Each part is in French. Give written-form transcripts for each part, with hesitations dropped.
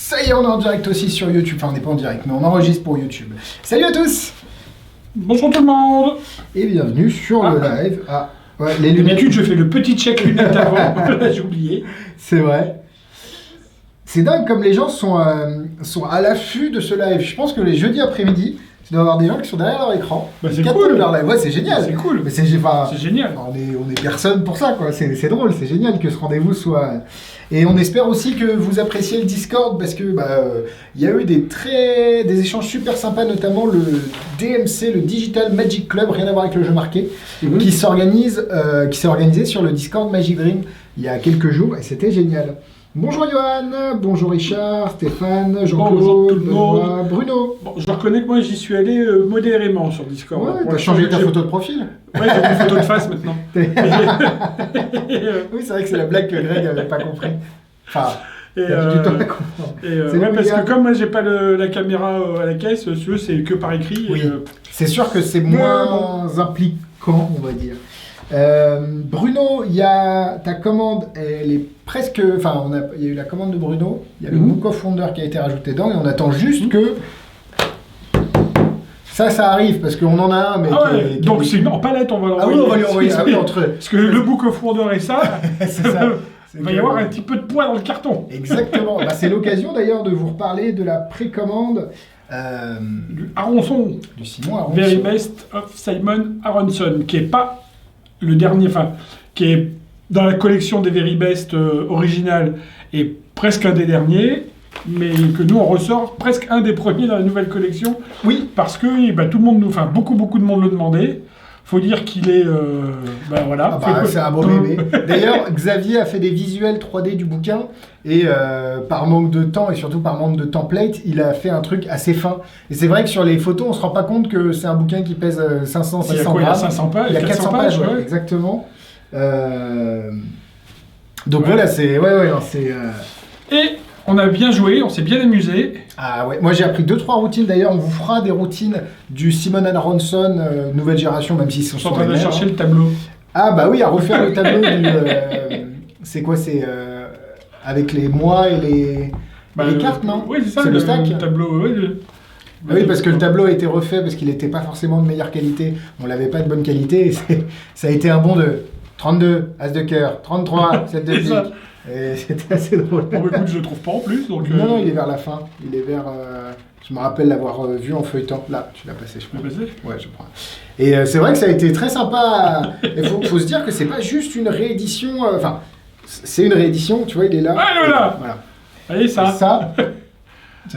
Ça y est, on est en direct aussi sur YouTube. Enfin, on n'est pas en direct, mais on enregistre pour YouTube. Salut à tous! Bonjour tout le monde! Et bienvenue sur le live. Ah, ouais, les lunettes. D'habitude, je fais le petit check lunettes avant. J'ai oublié. C'est vrai. C'est dingue comme les gens sont à l'affût de ce live. Je pense que les jeudis après-midi, tu dois avoir des gens qui sont derrière leur écran. Bah, c'est cool. Leur live. Ouais, c'est génial. C'est cool. Mais c'est génial. On est personne pour ça, quoi. C'est drôle, c'est génial que ce rendez-vous soit. Et on espère aussi que vous appréciez le Discord parce que il y a eu des échanges super sympas, notamment le DMC, le Digital Magic Club, rien à voir avec le jeu marqué, qui s'est organisé sur le Discord Magic Dream il y a quelques jours et c'était génial. Bonjour Johan, bonjour Richard, Stéphane, Jean-Claude, Benoît, Bruno. Bon, je reconnais que moi j'y suis allé modérément sur Discord. Ouais, t'as changé ta photo de profil. Ouais, j'ai une photo de face maintenant. Oui, c'est vrai que c'est la blague que Greg n'avait pas compris. Enfin, du temps à comprendre. Parce que comme moi j'ai pas la caméra à la caisse, c'est que par écrit. Oui. C'est sûr que c'est moins impliquant, on va dire. Bruno, il y a ta commande, elle est presque. Enfin, il y a eu la commande de Bruno, il y a le Book of Wonder qui a été rajouté dedans et on attend juste que. Ça arrive parce qu'on en a un, mais. Ah ouais, donc c'est en palette, on va l'envoyer. Ah oui, on va lui envoyer. Ah oui, entre eux. Parce que le Book of Wonder et ça, c'est ça. Il va y avoir un petit peu de poids dans le carton. Exactement. C'est l'occasion d'ailleurs de vous reparler de la précommande. Du Aronson. Du Simon Aronson. Very Best of Simon Aronson, qui est pas le dernier, qui est dans la collection des Very Best originales et presque un des derniers, mais que nous on ressort presque un des premiers dans la nouvelle collection. Oui. Parce que tout le monde beaucoup de monde le demandait. Faut dire qu'il est, voilà. C'est un beau bébé. D'ailleurs, Xavier a fait des visuels 3D du bouquin et par manque de temps et surtout par manque de template, il a fait un truc assez fin. Et c'est vrai que sur les photos, on se rend pas compte que c'est un bouquin qui pèse 500, 600 grammes. Il y a 500 pages. Il y a 400 pages, ouais. Exactement. Donc voilà, c'est... Et on a bien joué, on s'est bien amusé. Ah ouais, moi j'ai appris 2-3 routines d'ailleurs, on vous fera des routines du Simon Aronson nouvelle génération, même s'ils sont en train de chercher le tableau. Ah bah oui, à refaire le tableau du... c'est quoi, c'est avec les mois et les cartes, non? Oui, c'est ça, le stack. Le tableau, oui, parce que le tableau a été refait parce qu'il n'était pas forcément de meilleure qualité, on l'avait pas de bonne qualité, et ça a été un bond de 32, As de cœur, 33, 7 de pique. Et c'était assez drôle. Bon, écoute, je le trouve pas en plus. Donc, Non, il est vers la fin. Il est vers. Je me rappelle l'avoir vu en feuilletant. Là, tu l'as passé, je crois. Ouais, je prends. Et c'est vrai que ça a été très sympa. Il faut se dire que c'est pas juste une réédition. Enfin, c'est une réédition, tu vois, il est là. Ah, voilà. Allez, ça. Ça,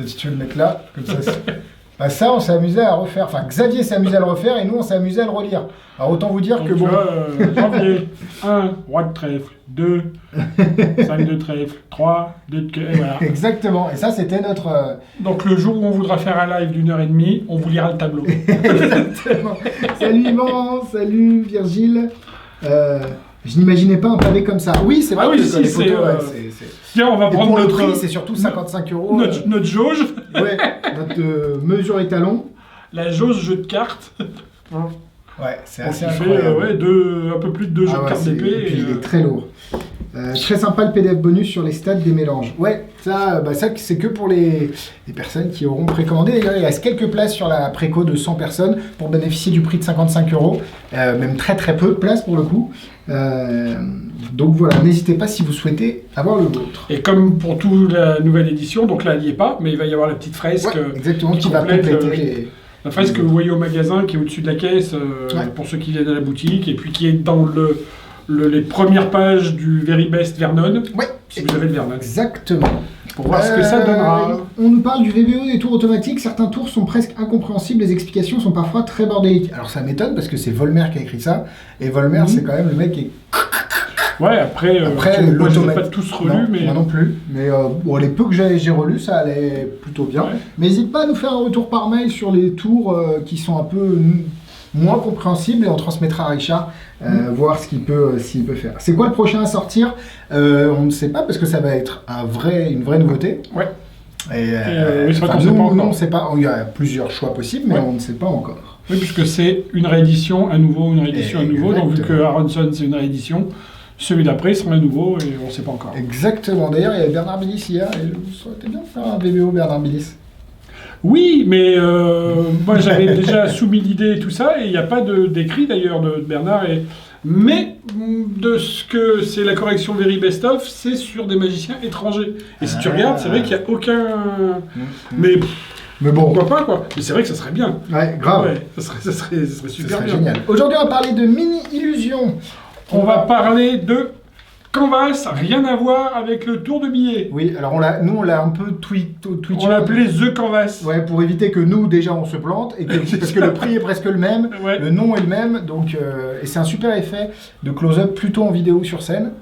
si tu veux le mettre là, comme ça. Ça, on s'est amusé à refaire. Enfin, Xavier s'est amusé à le refaire et nous, on s'est amusé à le relire. Alors, autant vous dire donc, que bon. Janvier, 1, roi de trèfle, 2, 5 de trèfle, 3, 2 de queue, et voilà. Exactement. Et ça, c'était notre. Donc, le jour où on voudra faire un live d'1h30, on vous lira le tableau. Exactement. Salut Yvan, salut Virgile. Je n'imaginais pas un pavé comme ça. Oui, c'est vrai que les photos, Tiens, on va prendre pour le prix, c'est surtout 55 €. Notre jauge. Ouais, notre mesure étalon. La jauge jeu de cartes. Ouais, c'est assez incroyable. Un peu plus de 2 jeux de cartes d'épée. Et puis il est très lourd. Très sympa le PDF bonus sur les stats des mélanges. Ouais, ça c'est que pour les personnes qui auront précommandé. D'ailleurs, il reste quelques places sur la préco de 100 personnes pour bénéficier du prix de 55 €. Même très très peu de places pour le coup. Donc voilà, n'hésitez pas si vous souhaitez avoir le vôtre. Et comme pour toute la nouvelle édition, donc là elle n'y est pas, mais il va y avoir la petite fresque qui va compléter la fresque que vous voyez au magasin qui est au-dessus de la caisse pour ceux qui viennent à la boutique et puis qui est dans les premières pages du Very Best Vernon. Ouais, si vous avez le Vernon. Exactement. Pour voir ce que ça donnera. On nous parle du VBO des tours automatiques. Certains tours sont presque incompréhensibles. Les explications sont parfois très bordéliques. Alors ça m'étonne parce que c'est Volmer qui a écrit ça. Et Volmer, c'est quand même le mec qui est... Ouais, après moi je n'ai pas tous relus. Mais... Moi non plus. Mais les peu que j'ai relus, ça allait plutôt bien. Ouais. Mais n'hésite pas à nous faire un retour par mail sur les tours qui sont un peu moins compréhensibles et on transmettra à Richard voir ce s'il peut faire. C'est quoi le prochain à sortir? On ne sait pas parce que ça va être une vraie nouveauté. Ouais. Nous, on ne sait pas. Il y a plusieurs choix possibles, mais on ne sait pas encore. Oui, puisque c'est une réédition à nouveau, une réédition à nouveau. Donc vu que Aronson c'est une réédition, Celui d'après sera un nouveau et on ne sait pas encore. Exactement. D'ailleurs, il y avait Bernard Billis hier, et ça aurait été bien de faire un VBO Bernard Billis. Oui, mais moi j'avais déjà soumis l'idée et tout ça, et il n'y a pas d'écrit d'ailleurs de Bernard. Mais de ce que c'est la correction Very Best Of, c'est sur des magiciens étrangers. Et si tu regardes, c'est vrai qu'il n'y a aucun. Mais bon, pourquoi pas quoi. Mais c'est vrai que ça serait bien. Ouais, grave. Ouais, ça serait super bien. Génial. Aujourd'hui, on va parler de Mini Illusion. On va parler de Canvas, rien à voir avec le tour de billets. Oui, alors nous on l'a un peu tweeté. On l'a appelé The Canvas. Ouais, pour éviter que nous déjà on se plante et parce que le prix est presque le même, ouais. Le nom est le même, donc et c'est un super effet de close-up plutôt en vidéo sur scène.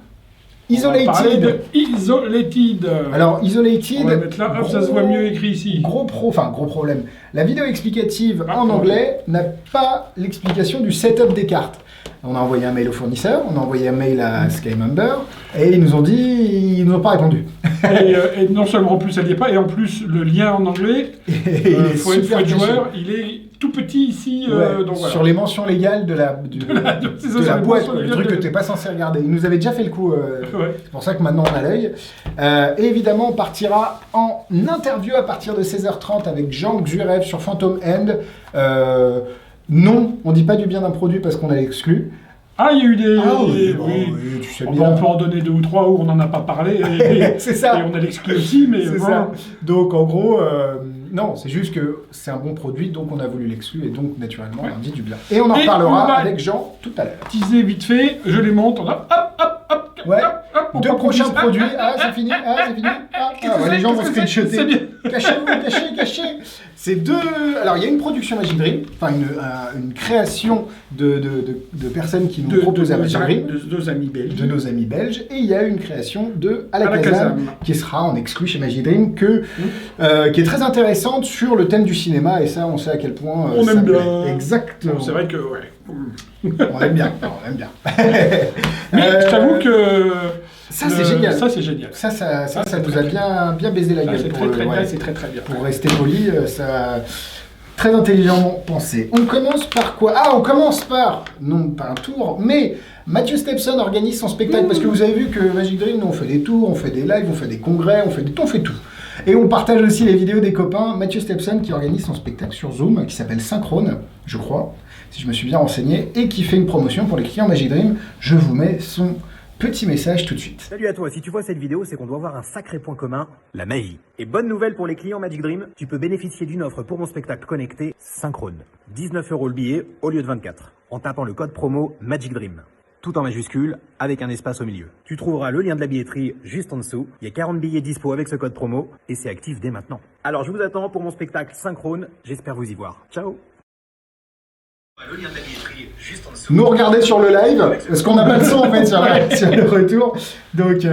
Isolated. Alors Isolated. On va mettre là, hop, ça se voit mieux écrit ici. Gros problème. La vidéo explicative en anglais n'a pas l'explication du setup des cartes. On a envoyé un mail au fournisseur, on a envoyé un mail à Skymember, et ils nous ont pas répondu. Et non seulement en plus elle n'y est pas, et en plus le lien en anglais, il faut être joueur, il est tout petit ici. Donc voilà. Sur les mentions légales de la boîte, le truc que tu n'es pas censé regarder. Il nous avait déjà fait le coup, c'est pour ça que maintenant on a l'œil. Et évidemment, on partira en interview à partir de 16h30 avec Jean Xurev sur Phantom End. Non, on dit pas du bien d'un produit parce qu'on a l'exclu. Ah, il y a eu des... oui, tu sais bien. On peut en donner 2 ou 3 où on n'en a pas parlé. C'est ça. Et on a l'exclu aussi, mais c'est ça. Donc, en gros, non, c'est juste que c'est un bon produit, donc on a voulu l'exclure, et donc, naturellement, on dit du bien. Et on en reparlera avec Jean tout à l'heure. Teaser vite fait, je les monte, on a... Ouais. Deux prochains produits. Ah, c'est fini. Les gens vont screenshotter. Cachez. C'est deux. Alors, il y a une production Magic Dream, enfin une création de personnes qui nous proposent à Magic Dream. De nos amis belges. Et il y a une création de Alakazam qui sera en exclu chez Magic Dream, qui est très intéressante sur le thème du cinéma. Et ça, on sait à quel point. On aime bien. Exactement. C'est vrai que, on aime bien. Mais je t'avoue que... Ça, c'est génial. Ça, c'est génial. Ça nous a bien baisé la gueule. C'est très bien. Pour rester poli, ça... Très intelligemment pensé. On commence par quoi? On commence par, non pas un tour, mais Mathieu Stepson organise son spectacle. Parce que vous avez vu que Magic Dream, nous, on fait des tours, on fait des lives, on fait des congrès, on fait tout. Et on partage aussi les vidéos des copains. Mathieu Stepson qui organise son spectacle sur Zoom, qui s'appelle Synchrone, je crois, si je me suis bien renseigné, et qui fait une promotion pour les clients Magic Dream. Je vous mets son petit message tout de suite. Salut à toi, si tu vois cette vidéo, c'est qu'on doit avoir un sacré point commun, la magie. Et bonne nouvelle pour les clients Magic Dream, tu peux bénéficier d'une offre pour mon spectacle connecté Synchrone. 19 € le billet au lieu de 24, en tapant le code promo Magic Dream. Tout en majuscule, avec un espace au milieu. Tu trouveras le lien de la billetterie juste en dessous. Il y a 40 billets dispo avec ce code promo, et c'est actif dès maintenant. Alors je vous attends pour mon spectacle Synchrone, j'espère vous y voir. Ciao. Le lien de la billetterie juste en dessous. Nous regarder sur le live, parce qu'on n'a pas le son en fait sur le retour. Donc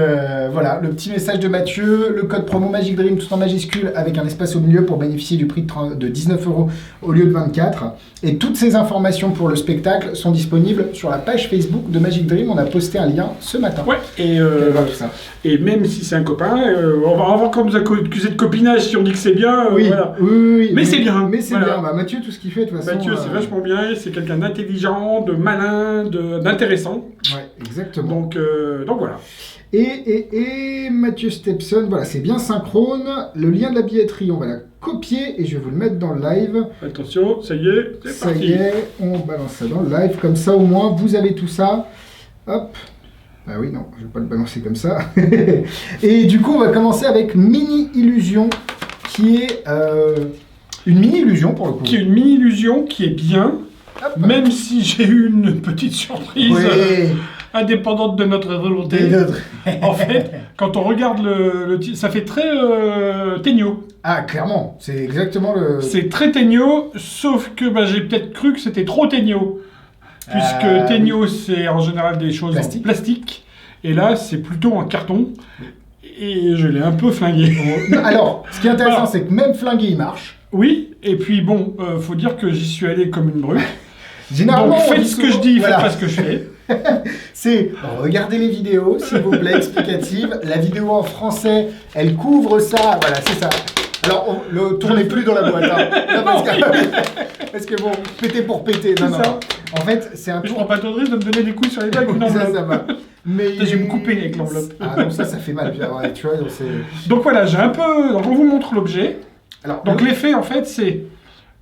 voilà, le petit message de Mathieu, le code promo Magic Dream tout en majuscule avec un espace au milieu pour bénéficier du prix de 19 € au lieu de 24. Et toutes ces informations pour le spectacle sont disponibles sur la page Facebook de Magic Dream. On a posté un lien ce matin. Ouais, et même si c'est un copain, on va encore nous accuser de copinage si on dit que c'est bien. Voilà. Oui. Mais c'est bien. Mais c'est bien. Bah, Mathieu, tout ce qu'il fait, de toute façon. Mathieu, c'est vachement bien. C'est quelqu'un d'intelligent, de malin, d'intéressant. Ouais, exactement. Donc voilà. Et Mathieu Stepson, voilà, c'est bien synchrone. Le lien de la billetterie, on va la copier et je vais vous le mettre dans le live. Attention, ça y est, c'est parti. Ça y est, on balance ça dans le live. Comme ça, au moins, vous avez tout ça. Hop. Ah oui, non, je vais pas le balancer comme ça. Et du coup, on va commencer avec Mini Illusion, qui est une mini illusion pour le coup. Qui est une mini illusion qui est bien, même si j'ai eu une petite surprise indépendante de notre volonté. En fait, quand on regarde le titre, ça fait très Tegno. Ah, clairement, c'est exactement le... C'est très Tegno, sauf que j'ai peut-être cru que c'était trop Tegno. Puisque Tegno, c'est en général des choses en plastique. Et là, c'est plutôt en carton. Et je l'ai un peu flingué. Alors, ce qui est intéressant, c'est que même flingué, il marche. Oui, et puis bon, faut dire que j'y suis allé comme une brute. Généralement, donc faites ce que je dis, faites pas ce que je fais. C'est regardez les vidéos, s'il vous plaît, explicatives. La vidéo en français, elle couvre ça. Voilà, c'est ça. Alors, tournez plus dans la boîte. Hein. Non, parce que bon, péter pour péter. Non, non. En fait, c'est un Je tour. prends pas ton risque de me donner des coups sur les bagues ou une enveloppe. Ça va. Mais Je vais me couper avec l'enveloppe. Ah non, ça fait mal. Ouais, tu vois, Donc voilà, j'ai un peu... Donc on vous montre l'objet. Alors, Donc l'effet, en fait, c'est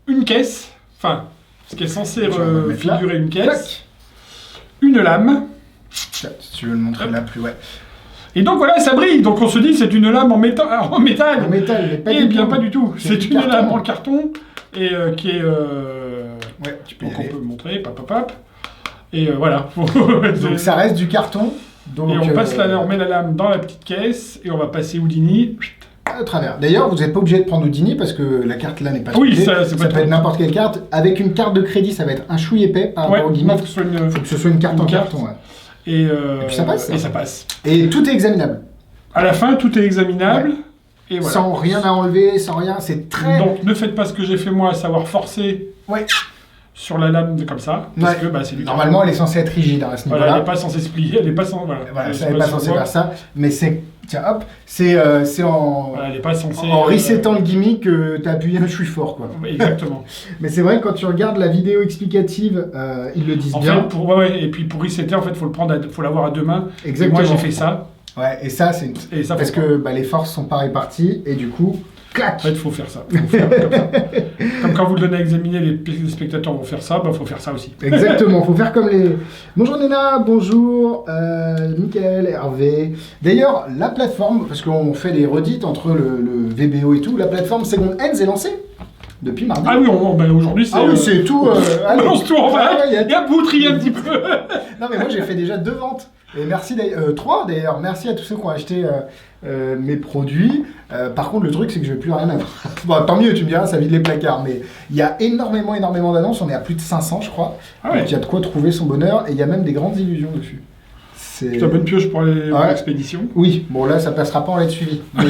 une caisse, enfin, ce qui est censé figurer une caisse, Clac. une lame. Si tu veux le montrer là plus, ouais. Et donc voilà, ça brille. Donc on se dit, c'est une lame en métal. En métal, mais pas Et du bien tout. pas du tout. C'est une carton. lame en carton et qui est... Ouais, tu peux y donc on aller. peut montrer, pap. Et voilà. Donc ça reste du carton. Donc, Et on met la lame dans la petite caisse et on va passer Houdini. à travers. D'ailleurs, vous n'êtes pas obligé de prendre Houdini parce que la carte là n'est pas Oui, sculptée. ça peut être n'importe quelle carte. Avec une carte de crédit, ça va être un chouille épais par Ouais, rapport au il gimmick. faut que ce soit Faut que ce soit une carte en carte. carton. Ouais. Et puis ça passe. Et ça passe. Et tout est examinable. À la fin, tout est examinable. Ouais. Et voilà. Sans rien à enlever, sans rien. C'est très. Donc ne faites pas ce que j'ai fait moi, à savoir forcer Ouais. sur la lame comme ça. Parce Ouais. que c'est du Normalement, elle est censée être rigide à ce Voilà, niveau-là. elle n'est pas censée se plier, elle n'est pas censée... Voilà, Je ça sais n'est pas si on censé voit. faire ça. Mais c'est. Tiens, hop. C'est en. Voilà, elle n'est pas censée... En resettant le gimmick, t'as appuyé un chouille fort, quoi. Exactement. Mais c'est vrai que quand tu regardes la vidéo explicative, ils le disent En bien. fait, et puis pour resetter, en fait, faut l'avoir à deux mains. Exactement. Et moi, j'ai fait ça. Ouais, et ça, c'est. Et ça, Parce faut que les forces sont pas réparties, et du coup, clac. En fait, il faut faire ça. Faut faire comme ça. Comme quand vous le donnez à examiner, les spectateurs vont faire ça, faut faire ça aussi. Exactement, faut faire comme les. Bonjour Néna, bonjour Mickaël, Hervé. D'ailleurs, la plateforme, parce qu'on fait des redites entre le VBO et tout, la plateforme Second Hands est lancée depuis mardi. Ah oui, aujourd'hui, c'est... Ah oui, c'est tout. On allez. lance tout en Ah, vrai, et à bout, trier un petit peu. Non, mais moi j'ai fait déjà 2 ventes. Et merci d'ailleurs, 3 d'ailleurs. Merci à tous ceux qui ont acheté mes produits. Par contre, le truc, c'est que je vais plus rien avoir. Bon, tant mieux, tu me diras, ça vide les placards. Mais il y a énormément d'annonces. On est à plus de 500, je crois. Ah ouais. Donc il y a de quoi trouver son bonheur. Et il y a même des grandes illusions dessus. C'est Putain, bonne pioche pour Ouais. l'expédition. Oui, bon là, ça passera pas en lettre suivie. Mais,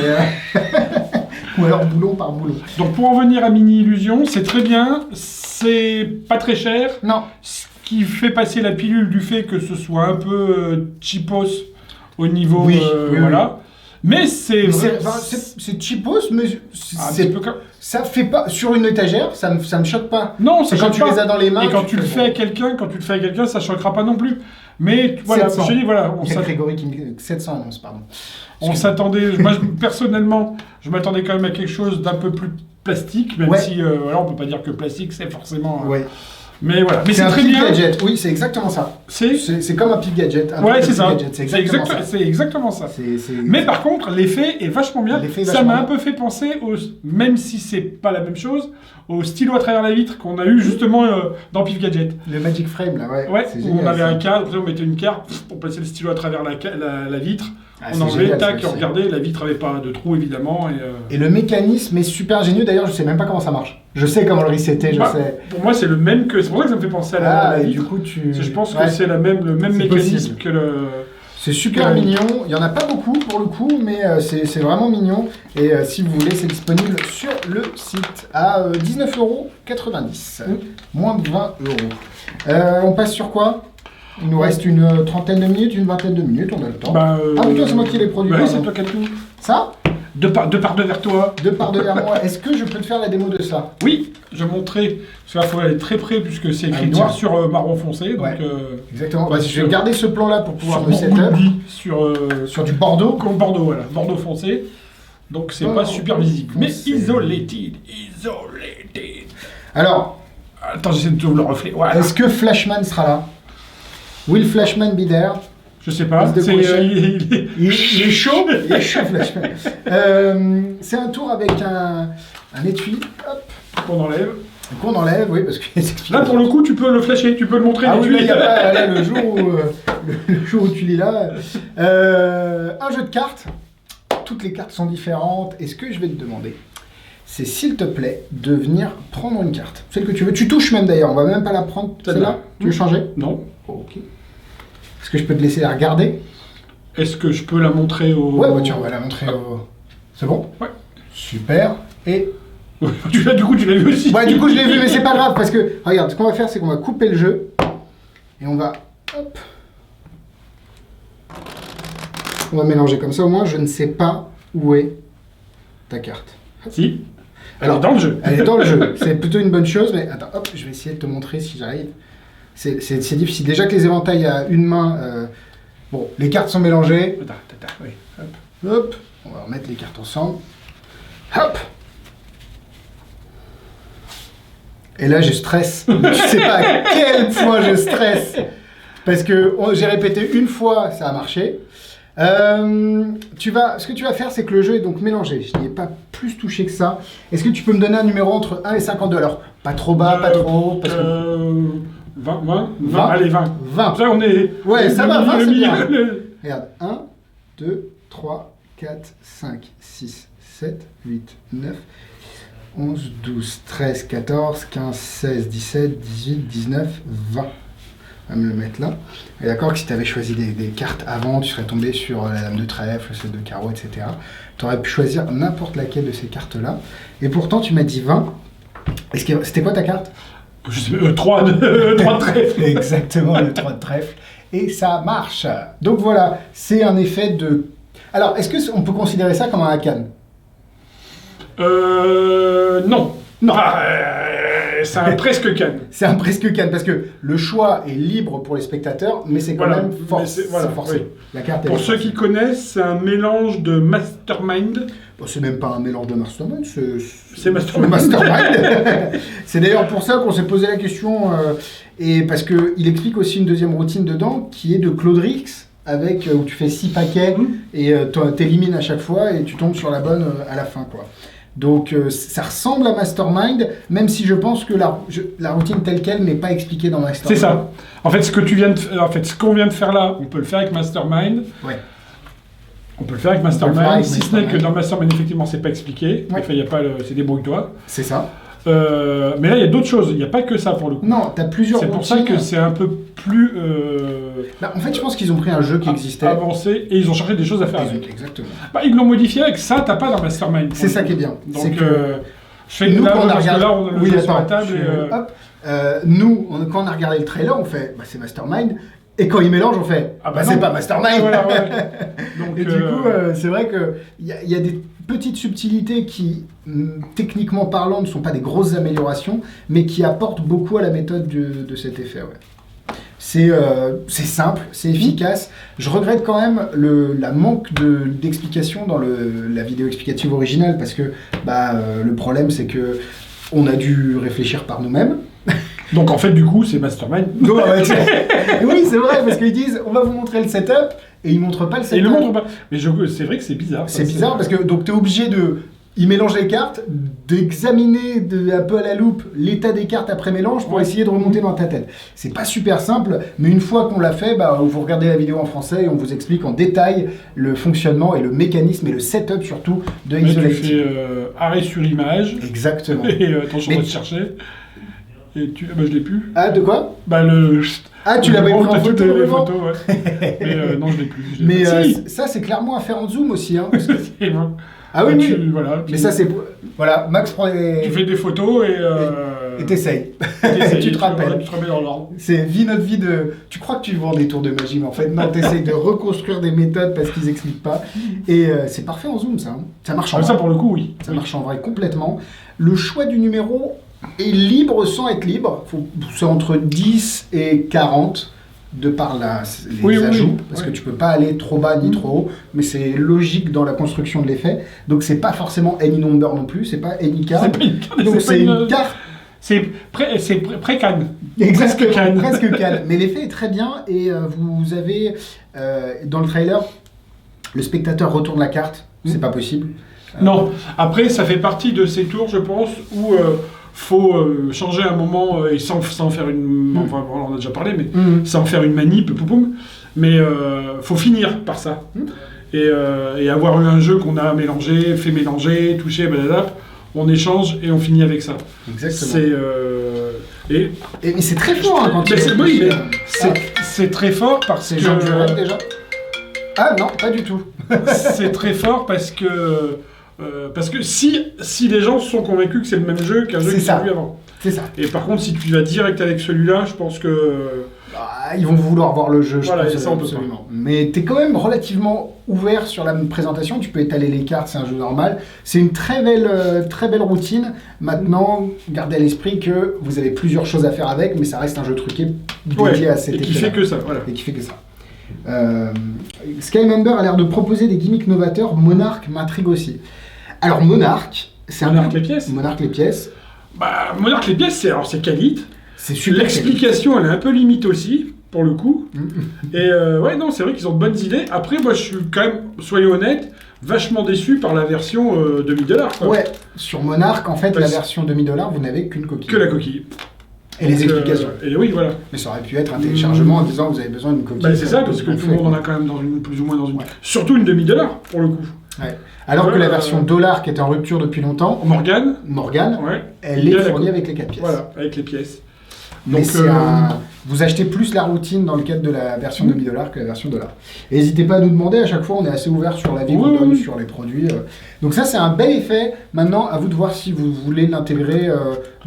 ou alors boulon par boulon. Donc pour en venir à Mini Illusion, c'est très bien, c'est pas très cher, Non, ce qui fait passer la pilule du fait que ce soit un peu cheapos au niveau... Oui, oui, voilà. Mais c'est... mais vrai- c'est cheapos, mais un c'est petit peu comme... ça fait pas sur une étagère, ça me choque pas. Non, ça C'est quand choque tu pas. les as dans les mains. Et quand tu le fais, fais à quelqu'un, ça choquera pas non plus. Mais voilà, 700. je te dis, voilà, Il y a Grégory qui me dit 711, pardon. on s'attendait, moi personnellement, je m'attendais quand même à quelque chose d'un peu plus plastique, même Ouais. si voilà, on peut pas dire que plastique c'est forcément. Ouais. Mais voilà, mais C'est c'est un très Pip bien. Gadget, oui, c'est exactement ça. C'est comme un Pip Gadget. Un ouais, Pip c'est ça. Gadget, c'est exactement ça. C'est exactement ça. C'est- Mais par contre, l'effet est vachement bien. L'effet est Ça vachement m'a un bien. peu fait penser, même si c'est pas la même chose, au stylo à travers la vitre qu'on a eu justement dans Pif Gadget. Le Magic Frame, là, ouais. Ouais, c'est où génial. on avait ça. un cadre, après on mettait une carte, on passait le stylo à travers la vitre, Ah, on c'est enlevait, génial, tac, ça, et on regardait, la vitre avait pas de trou évidemment. Et le mécanisme est super génieux. D'ailleurs, je sais même pas comment ça marche. Je sais comment le resetter, je Bah, sais. Pour moi, c'est le même que. C'est pour ça que ça me fait penser à la Ah, et vitre. du coup, tu. Parce que je pense Ouais. que c'est le même C'est mécanisme possible. que le. C'est super Ouais. mignon. Il y en a pas beaucoup pour le coup, mais c'est vraiment mignon. Et si vous voulez, c'est disponible sur le site à 19,90 €. Moins de 20 €. On passe sur quoi? Il nous reste une trentaine de minutes, une vingtaine de minutes, on a le temps. Bah, Ah oui, toi, c'est moi qui l'ai produit. Bah oui, pardon. c'est toi qui as tout. Ça? De part de vers toi. De part de vers moi. Est-ce que je peux te faire la démo de ça? Oui, je montrais. Parce qu'il faut aller très près puisque c'est écrit Ah, noir. noir sur marron foncé. Donc, Ouais. Exactement. Bah, Ouais, je vais garder ce plan-là pour pouvoir sur me setup. Burgundy, sur Sur du Bordeaux. comme Bordeaux, voilà, Bordeaux foncé. Donc c'est pas Bordeaux super visible. Mais foncé. isolated. Alors, Attends, j'essaie de trouver le reflet. Voilà. est-ce que Flashman sera là? Will Flashman be there? Je sais pas. Liste de C'est, crochet. il est chaud. Il est chaud, Flashman. C'est un tour avec un étui, hop, qu'on enlève. qu'on enlève, oui, parce que... Là, pour le coup, tu peux le flasher, tu peux le montrer. Ah mais oui, tu il y a l'as- pas, là, le jour où tu l'es là. Un jeu de cartes. Toutes les cartes sont différentes. Et ce que je vais te demander, c'est s'il te plaît de venir prendre une carte. Celle que tu veux. Tu touches même d'ailleurs, on va même pas la prendre. Celle-là. Celle-là. Tu veux changer? Non. Ok. Est-ce que je peux te laisser la regarder? Est-ce que je peux la montrer au... Ouais, bah tiens, on va la montrer au... C'est bon? Ouais. Super. Et... Du coup, tu l'as vu aussi. Ouais, du coup, je l'ai vu, mais c'est pas grave, parce que... Regarde, ce qu'on va faire, c'est qu'on va couper le jeu. Et on va... Hop. On va mélanger comme ça, au moins, je ne sais pas où est ta carte. Si. Elle Alors, est dans le jeu. Elle est dans le jeu. C'est plutôt une bonne chose, mais attends, hop, je vais essayer de te montrer si j'arrive. C'est difficile. Déjà que les éventails à une main... bon, les cartes sont mélangées. Oui. Hop. Hop, on va remettre les cartes ensemble. Hop. Et là, je stresse. Tu sais pas à quel point je stresse. Parce que j'ai répété une fois, ça a marché. Ce que tu vas faire, c'est que le jeu est donc mélangé. Je n'y ai pas plus touché que ça. Est-ce que tu peux me donner un numéro entre 1 et 52? Alors, pas trop bas, pas trop haut. Parce que... 20, allez, 20. 20. Ça, on est... Ouais, ça va, 20, c'est bien. le- Regarde, 1, 2, 3, 4, 5, 6, 7, 8, 9, 11, 12, 13, 14, 15, 16, 17, 18, 19, 20. On va me le mettre là. Et d'accord que si tu avais choisi des cartes avant, tu serais tombé sur la dame de trèfle, celle de carreau, etc. Tu aurais pu choisir n'importe laquelle de ces cartes-là. Et pourtant, tu m'as dit 20. C'était quoi ta carte? 3 de trèfle. Exactement, le 3 de trèfle. Et ça marche. Donc voilà, c'est un effet de... Alors, est-ce qu'on peut considérer ça comme un hakan? Non. Non. C'est un presque canne. C'est un presque can, parce que le choix est libre pour les spectateurs, mais c'est quand même forcé. Oui. La carte, Pour ceux qui connaissent, c'est un mélange de Mastermind. Bon, c'est même pas un mélange de Mastermind, C'est Mastermind. C'est d'ailleurs pour ça qu'on s'est posé la question, et parce qu'il explique aussi une deuxième routine dedans, qui est de Claude Rix, avec, où tu fais 6 paquets, et t'élimines à chaque fois, et tu tombes sur la bonne à la fin, quoi. Donc ça ressemble à Mastermind, même si je pense que la routine telle qu'elle n'est pas expliquée dans Mastermind. C'est ça. En fait, ce qu'on vient de faire là, on peut le faire avec Mastermind. Ouais. On peut le faire avec Mastermind, si ce n'est que dans Mastermind, effectivement, c'est pas expliqué. Ouais. Enfin, il y a pas c'est débrouille-toi. C'est ça. Mais là, il y a d'autres choses. Il n'y a pas que ça pour le coup. Non, t'as plusieurs C'est routines. pour ça que c'est un peu plus Bah, en fait, je pense qu'ils ont pris un jeu qui existait. avancé et ils ont cherché des choses à faire avec. Exactement. Bah, ils l'ont modifié avec ça, t'as pas dans Mastermind. C'est ça qui est bien. Donc, C'est que je fais nous, là, quand on a parce que regardé... là, on a le Oui, jeu sur la attends, table et... hop. Quand on a regardé le trailer, on fait bah, c'est Mastermind. Et quand ils mélangent, on fait c'est pas Mastermind. Voilà, ouais. Donc, Et du coup, c'est vrai qu'il y a des petites subtilités qui, techniquement parlant, ne sont pas des grosses améliorations, mais qui apportent beaucoup à la méthode de cet effet. Ouais. C'est simple, c'est efficace. Je regrette quand même la manque d'explication dans la vidéo explicative originale, parce que le problème, c'est que on a dû réfléchir par nous-mêmes. Donc en fait, du coup, c'est Mastermind. Oui, c'est vrai, parce qu'ils disent on va vous montrer le setup, et ils montrent pas le setup. Et ils le montrent pas. Mais c'est vrai que c'est bizarre. C'est bizarre parce que tu es obligé de. Ils mélangent les cartes, d'examiner un peu à la loupe l'état des cartes après mélange pour essayer de remonter dans ta tête. C'est pas super simple, mais une fois qu'on l'a fait, vous regardez la vidéo en français et on vous explique en détail le fonctionnement et le mécanisme et le setup surtout de Isolate. Tu fais arrêt sur image. Exactement. Et attention, on va te chercher. Et je l'ai plus. Ah, de quoi? Tu l'as pas pris en t'as photo, les vraiment? photos, ouais. Mais non, je l'ai plus. Mais Si. ça, c'est clairement à faire en zoom aussi. Hein, parce que... Et bon. Ah oui, oui. Voilà, Mais ça, c'est... Voilà, Max prend les... Tu fais des photos et t'essayes. Tu te rappelles. Tu te remets dans l'ordre. C'est notre vie de... Tu crois que tu vends des tours de magie, mais en fait, non, t'essayes de reconstruire des méthodes parce qu'ils expliquent pas. Et c'est parfait en zoom, ça. Hein. Ça marche en vrai. Ça, pour le coup, oui. Ça marche en vrai complètement. Le choix du numéro est libre sans être libre. C'est entre 10 et 40 de par les ajouts, parce que tu peux pas aller trop bas ni trop haut, mais c'est logique dans la construction de l'effet. Donc c'est pas forcément any number non plus, c'est pas any card. Donc c'est une carte. C'est pré-canne. Exactement, presque canne. Mais l'effet est très bien et vous avez dans le trailer, le spectateur retourne la carte, c'est pas possible. Non, après ça fait partie de ces tours, je pense, où faut changer un moment et sans faire une... Enfin, on en a déjà parlé, mais sans faire une manip, poupoum. Mais faut finir par ça. Et avoir eu un jeu qu'on a mélangé, fait mélanger, touché, blablabla, on échange et on finit avec ça. Exactement. Mais c'est très fort hein, quand c'est très fort parce que... C'est Jean Durel déjà? Ah non, pas du tout. C'est très fort parce que si les gens sont convaincus que c'est le même jeu qu'un jeu qu'ils ont vu avant. C'est ça. Et par contre, si tu vas direct avec celui-là, je pense que... Ils vont vouloir voir le jeu, voilà, je pense. ça, on peut absolument. Mais t'es quand même relativement ouvert sur la présentation, tu peux étaler les cartes, c'est un jeu normal. C'est une très belle routine. Maintenant, gardez à l'esprit que vous avez plusieurs choses à faire avec, mais ça reste un jeu truqué dédié à cet et qui effet-là. fait que ça, voilà. Et qui fait que ça. Skymember a l'air de proposer des gimmicks novateurs. Monarch m'intrigue aussi. Alors Monarch, c'est Monarch les pièces. Monarch les pièces. Bah, Monarch les pièces, c'est qualité. C'est super. L'explication, elle est un peu limite aussi, pour le coup. Et ouais, non, c'est vrai qu'ils ont de bonnes idées. Après, moi, je suis quand même, soyons honnêtes, vachement déçu par la version $2000. Ouais, sur Monarch, en fait, la version $2000, vous n'avez qu'une coquille. Que la coquille. Et les explications. Et oui, voilà. Mais ça aurait pu être un téléchargement en disant vous avez besoin d'une coquille. Bah, c'est ça, parce que tout le monde en a quand même dans une, plus ou moins dans une. Ouais. Surtout une $2000 pour le coup. Ouais. Alors que la version dollar qui était en rupture depuis longtemps, Morgane, ouais, elle est fournie avec les 4 pièces. Voilà, avec les pièces. Mais donc, vous achetez plus la routine dans le cadre de la version $2000 que la version dollar. N'hésitez pas à nous demander, à chaque fois on est assez ouvert sur l'avis qu'on donne sur les produits. Donc ça c'est un bel effet. Maintenant à vous de voir si vous voulez l'intégrer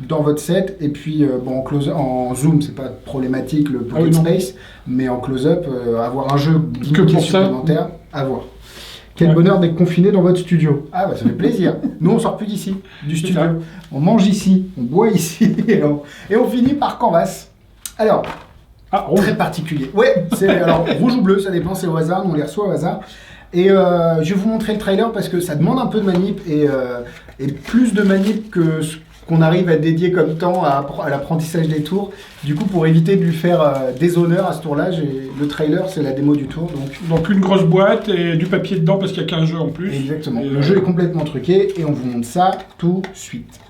dans votre set. Et puis bon, en zoom c'est pas problématique le Pocket Space, mais en close-up avoir un jeu que pour supplémentaire, à voir. Quel bonheur d'être confiné dans votre studio. Ah bah ça fait plaisir. Nous on sort plus d'ici, du studio. On mange ici, on boit ici et on finit par Canvas. Alors, très particulier. Ouais, c'est alors rouge ou bleu, ça dépend, c'est au hasard, nous on les reçoit au hasard. Et je vais vous montrer le trailer parce que ça demande un peu de manip et plus de manip que ce qu'on arrive à dédier comme temps à l'apprentissage des tours. Du coup, pour éviter de lui faire des honneurs à ce tour-là, le trailer, c'est la démo du tour. Donc une grosse boîte et du papier dedans parce qu'il n'y a qu'un jeu en plus. Exactement. Le jeu est complètement truqué et on vous montre ça tout de suite.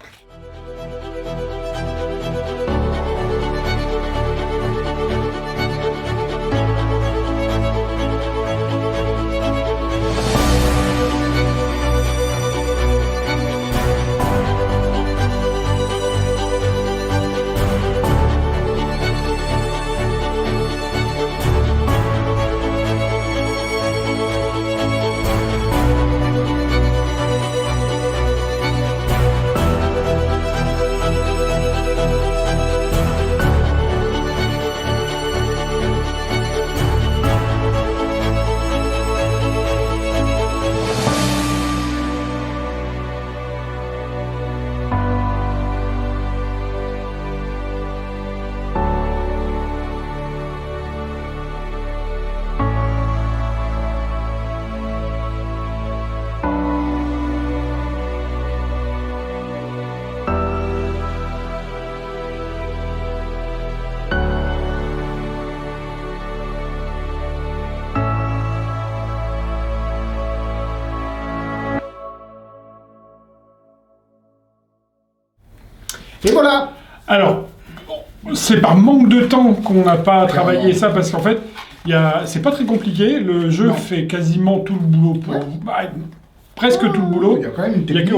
Et voilà. Alors, c'est par manque de temps qu'on n'a pas travaillé ça, parce qu'en fait, c'est pas très compliqué. Le jeu fait quasiment tout le boulot pour... presque tout le boulot. Il y a quand même une technique.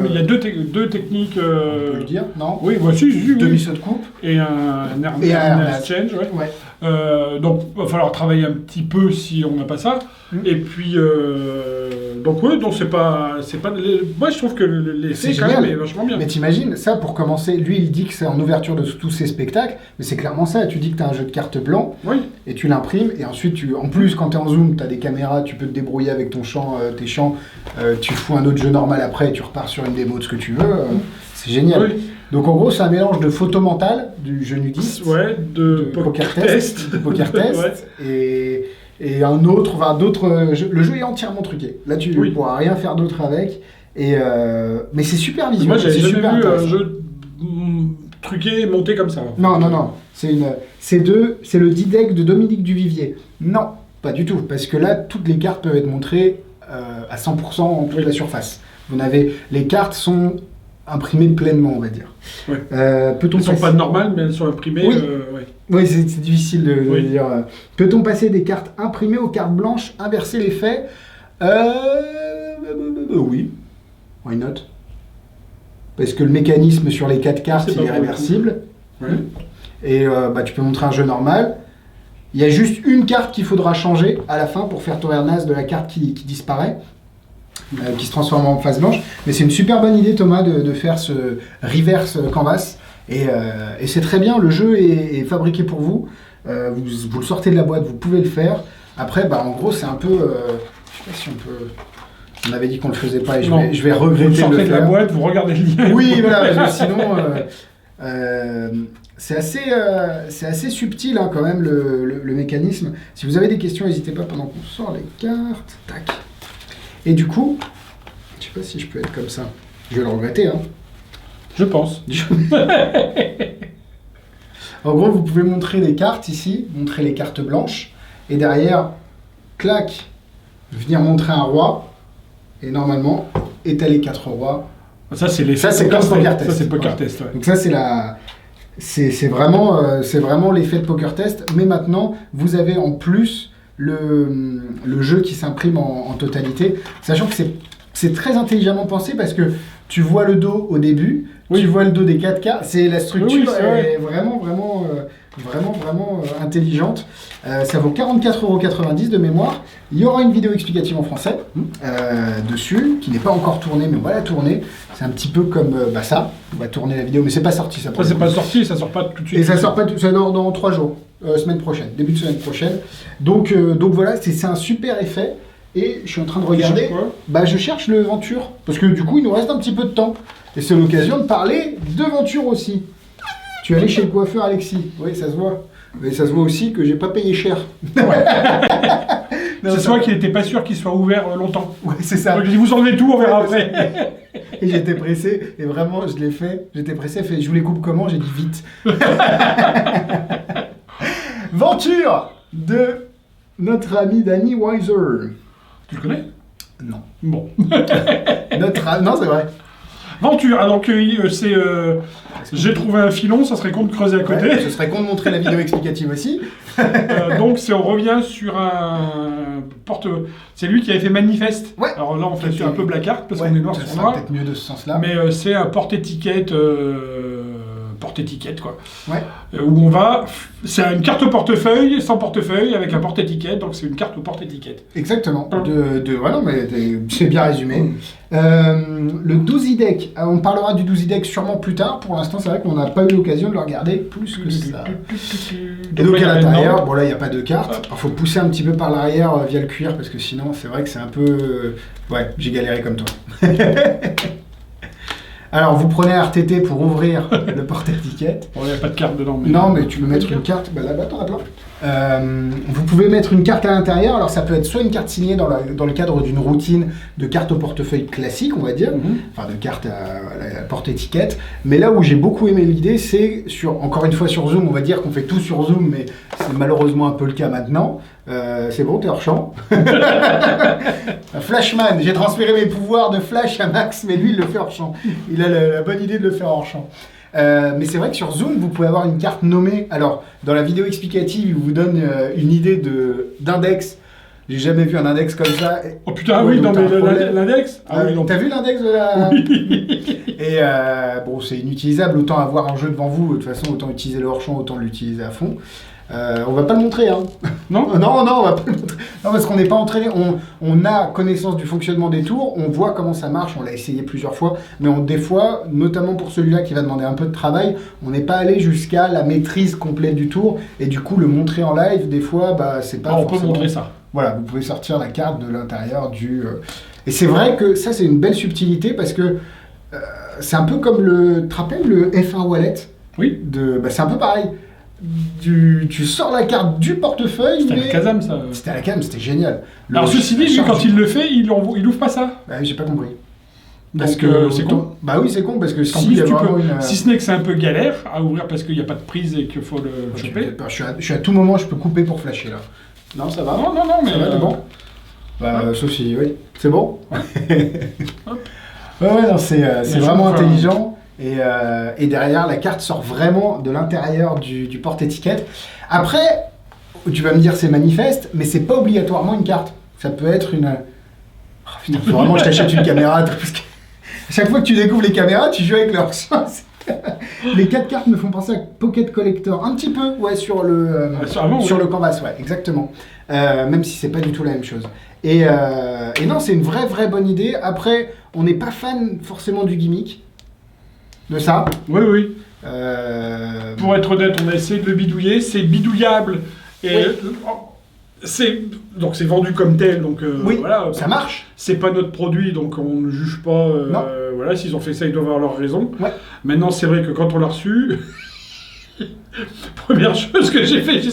Il y a deux techniques. On peut le dire, non? Oui, voici. Demi-saut de coupe. Et un exchange, ouais. Donc, il va falloir travailler un petit peu si on n'a pas ça. Et puis, donc c'est pas. Moi, je trouve que l'effet quand même est vachement bien. Mais t'imagines, ça pour commencer, lui il dit que c'est en ouverture de tous ses spectacles, mais c'est clairement ça. Tu dis que t'as un jeu de cartes blanc, et tu l'imprimes, et ensuite, en plus, quand t'es en zoom, t'as des caméras, tu peux te débrouiller avec ton champ, tes champs, tu fous un autre jeu normal après, et tu repars sur une démo de ce que tu veux. C'est génial. Oui. Donc en gros, c'est un mélange de photo mentale, du jeu nudiste, de poker test, et un autre, d'autres. Le jeu est entièrement truqué. Là, tu ne pourras rien faire d'autre avec. Mais c'est super visuel. Moi, j'avais jamais vu un jeu truqué monté comme ça. Non. C'est le D-Deck de Dominique Duvivier. Non, pas du tout. Parce que là, toutes les cartes peuvent être montrées à 100% en toute la surface. Les cartes sont imprimées pleinement, on va dire. Ouais. Elles ne sont pas normales, mais elles sont imprimées. Oui, c'est difficile de dire. Peut-on passer des cartes imprimées aux cartes blanches, inverser l'effet? Oui. Why not? Parce que le mécanisme sur les 4 cartes, il est réversible. Et tu peux montrer un jeu normal. Il y a juste une carte qu'il faudra changer à la fin pour faire tour Nas de la carte qui disparaît. Qui se transforme en face blanche. Mais c'est une super bonne idée, Thomas, de faire ce reverse canvas. Et c'est très bien, le jeu est fabriqué pour vous. Vous le sortez de la boîte, vous pouvez le faire. Après, en gros, c'est un peu... sais pas si on peut... On avait dit qu'on le faisait pas et je Non. vais Vous regretter de sortez le de la faire. boîte, vous regardez le lien. Oui, voilà, parce que sinon, c'est assez subtil hein, quand même le mécanisme. Si vous avez des questions, n'hésitez pas pendant qu'on sort les cartes. Tac. Et du coup, je sais pas si je peux être comme ça. Je vais le regretter. Hein. Je pense. En gros, vous pouvez montrer les cartes ici, montrer les cartes blanches, et derrière, clac, venir montrer un roi, et normalement, étaler 4 rois. Ça, c'est Ça, c'est comme Poker Test. Ça, c'est Poker Voilà. Test, ouais. Donc ça, c'est vraiment l'effet de Poker Test, mais maintenant, vous avez en plus le jeu qui s'imprime en totalité, sachant que c'est très intelligemment pensé parce que tu vois le dos au début, Oui. tu vois le dos des 4 cartes, c'est la structure Oui, c'est vrai. est vraiment intelligente. Ça vaut 44,90 € de mémoire. Il y aura une vidéo explicative en français dessus, qui n'est pas encore tournée, mais on va la tourner. C'est un petit peu comme ça. On va tourner la vidéo, mais c'est pas sorti ça. Ça, c'est pas sorti, ça sort pas tout de suite. Et ça sort pas, ça dans 3 jours, semaine prochaine, début de semaine prochaine. Donc voilà, c'est un super effet. Et je suis en train de regarder. Je cherche le Venture parce que du coup, il nous reste un petit peu de temps. Et c'est l'occasion de parler de Venture aussi. Tu es allé chez le coiffeur Alexis. Oui, ça se voit. Mais ça se voit aussi que j'ai pas payé cher. C'est soit qu'il était pas sûr qu'il soit ouvert longtemps. Ouais, c'est ça. Donc il dit vous enlevez tout, on verra après. Et j'étais pressé, et vraiment, je l'ai fait. J'étais pressé, je vous les coupe comment? J'ai dit vite. Venture de notre ami Danny Weiser. Tu le connais? Non. Bon. Non, c'est vrai. Venture, alors que j'ai trouvé un filon, ça serait con de creuser à côté. Ouais, ce serait con de montrer la vidéo explicative aussi. Donc on revient sur un porte. C'est lui qui avait fait Manifeste. Ouais. Alors là on fait un peu black art parce Ouais, qu'on est noir ça sur sera noir. peut-être mieux de ce sens-là. Mais c'est un porte-étiquette. Porte-étiquette quoi. Ouais. Où on va. C'est une carte portefeuille sans portefeuille avec un porte-étiquette, donc c'est une carte au porte-étiquette. Exactement. Voilà, mais c'est bien résumé. Le 12 deck, on parlera du 12 deck sûrement plus tard. Pour l'instant, c'est vrai qu'on n'a pas eu l'occasion de le regarder plus que ça. Et donc à l'intérieur, bon là, il n'y a pas de carte. Il faut pousser un petit peu par l'arrière via le cuir parce que sinon, c'est vrai que c'est un peu. Ouais, j'ai galéré comme toi. Alors, vous prenez RTT pour ouvrir le porte-étiquette. Bon, il n'y a pas de carte dedans. Mais... Non, mais tu peux mettre une carte. Bah là-bas, t'en as plein. Vous pouvez mettre une carte à l'intérieur. Alors, ça peut être soit une carte signée dans le cadre d'une routine de carte au portefeuille classique, on va dire. Enfin, de carte à porte-étiquette. Mais là où j'ai beaucoup aimé l'idée, c'est encore une fois sur Zoom. On va dire qu'on fait tout sur Zoom, mais c'est malheureusement un peu le cas maintenant. C'est bon, t'es hors champ. Flashman, j'ai transféré mes pouvoirs de Flash à Max, mais lui, il le fait hors champ. Il a la bonne idée de le faire hors champ. Mais c'est vrai que sur Zoom, vous pouvez avoir une carte nommée. Alors, dans la vidéo explicative, il vous donne une idée d'index. J'ai jamais vu un index comme ça. Oh putain, oui, non, mais l'index. T'as vu l'index de la... Oui. Et bon, c'est inutilisable. Autant avoir un jeu devant vous. De toute façon, autant utiliser le hors champ, autant l'utiliser à fond. On va pas le montrer, hein. Non, on va pas le montrer. Non, parce qu'on n'est pas entraîné. On a connaissance du fonctionnement des tours, on voit comment ça marche, on l'a essayé plusieurs fois, mais des fois, notamment pour celui-là qui va demander un peu de travail, on n'est pas allé jusqu'à la maîtrise complète du tour, et du coup, le montrer en live, des fois, c'est pas on forcément... peut montrer ça. Voilà, vous pouvez sortir la carte de l'intérieur du... Et c'est vrai que ça, c'est une belle subtilité, parce que c'est un peu comme tu te rappelles le F1 Wallet? Oui. C'est un peu pareil. Tu sors la carte du portefeuille. C'était à la Kazam, ça. C'était à la Kazam, c'était génial. Alors, ceci dit, lui, quand il le fait, il ouvre pas ça. Bah, j'ai pas compris. Parce que c'est con. Bah oui, c'est con, parce que si ce n'est que c'est un peu galère à ouvrir parce qu'il n'y a pas de prise et qu'il faut le choper. Je suis à tout moment, je peux couper pour flasher là. Non, ça va. Non, mais. Ça va, t'es bon. Sauf si, oui. C'est bon. Ouais, non, c'est vraiment intelligent. Et derrière, la carte sort vraiment de l'intérieur du porte-étiquette. Après, tu vas me dire c'est manifeste, mais c'est pas obligatoirement une carte. Ça peut être une... Oh, putain, faut vraiment que je t'achète une caméra. Parce que à chaque fois que tu découvres les caméras, tu joues avec leur sens. Les 4 cartes me font penser à Pocket Collector. Un petit peu, ouais, sur le canvas, ouais, exactement. Même si c'est pas du tout la même chose. Et non, c'est une vraie bonne idée. Après, on n'est pas fan forcément du gimmick. De ça? Oui. Pour être honnête, on a essayé de le bidouiller, c'est bidouillable. Et Donc c'est vendu comme tel, donc Oui, voilà. ça marche. C'est pas notre produit, donc on ne juge pas. Non. Voilà, s'ils ont fait ça, ils doivent avoir leur raison. Ouais. Maintenant, c'est vrai que quand on l'a reçu, première chose que j'ai fait, et il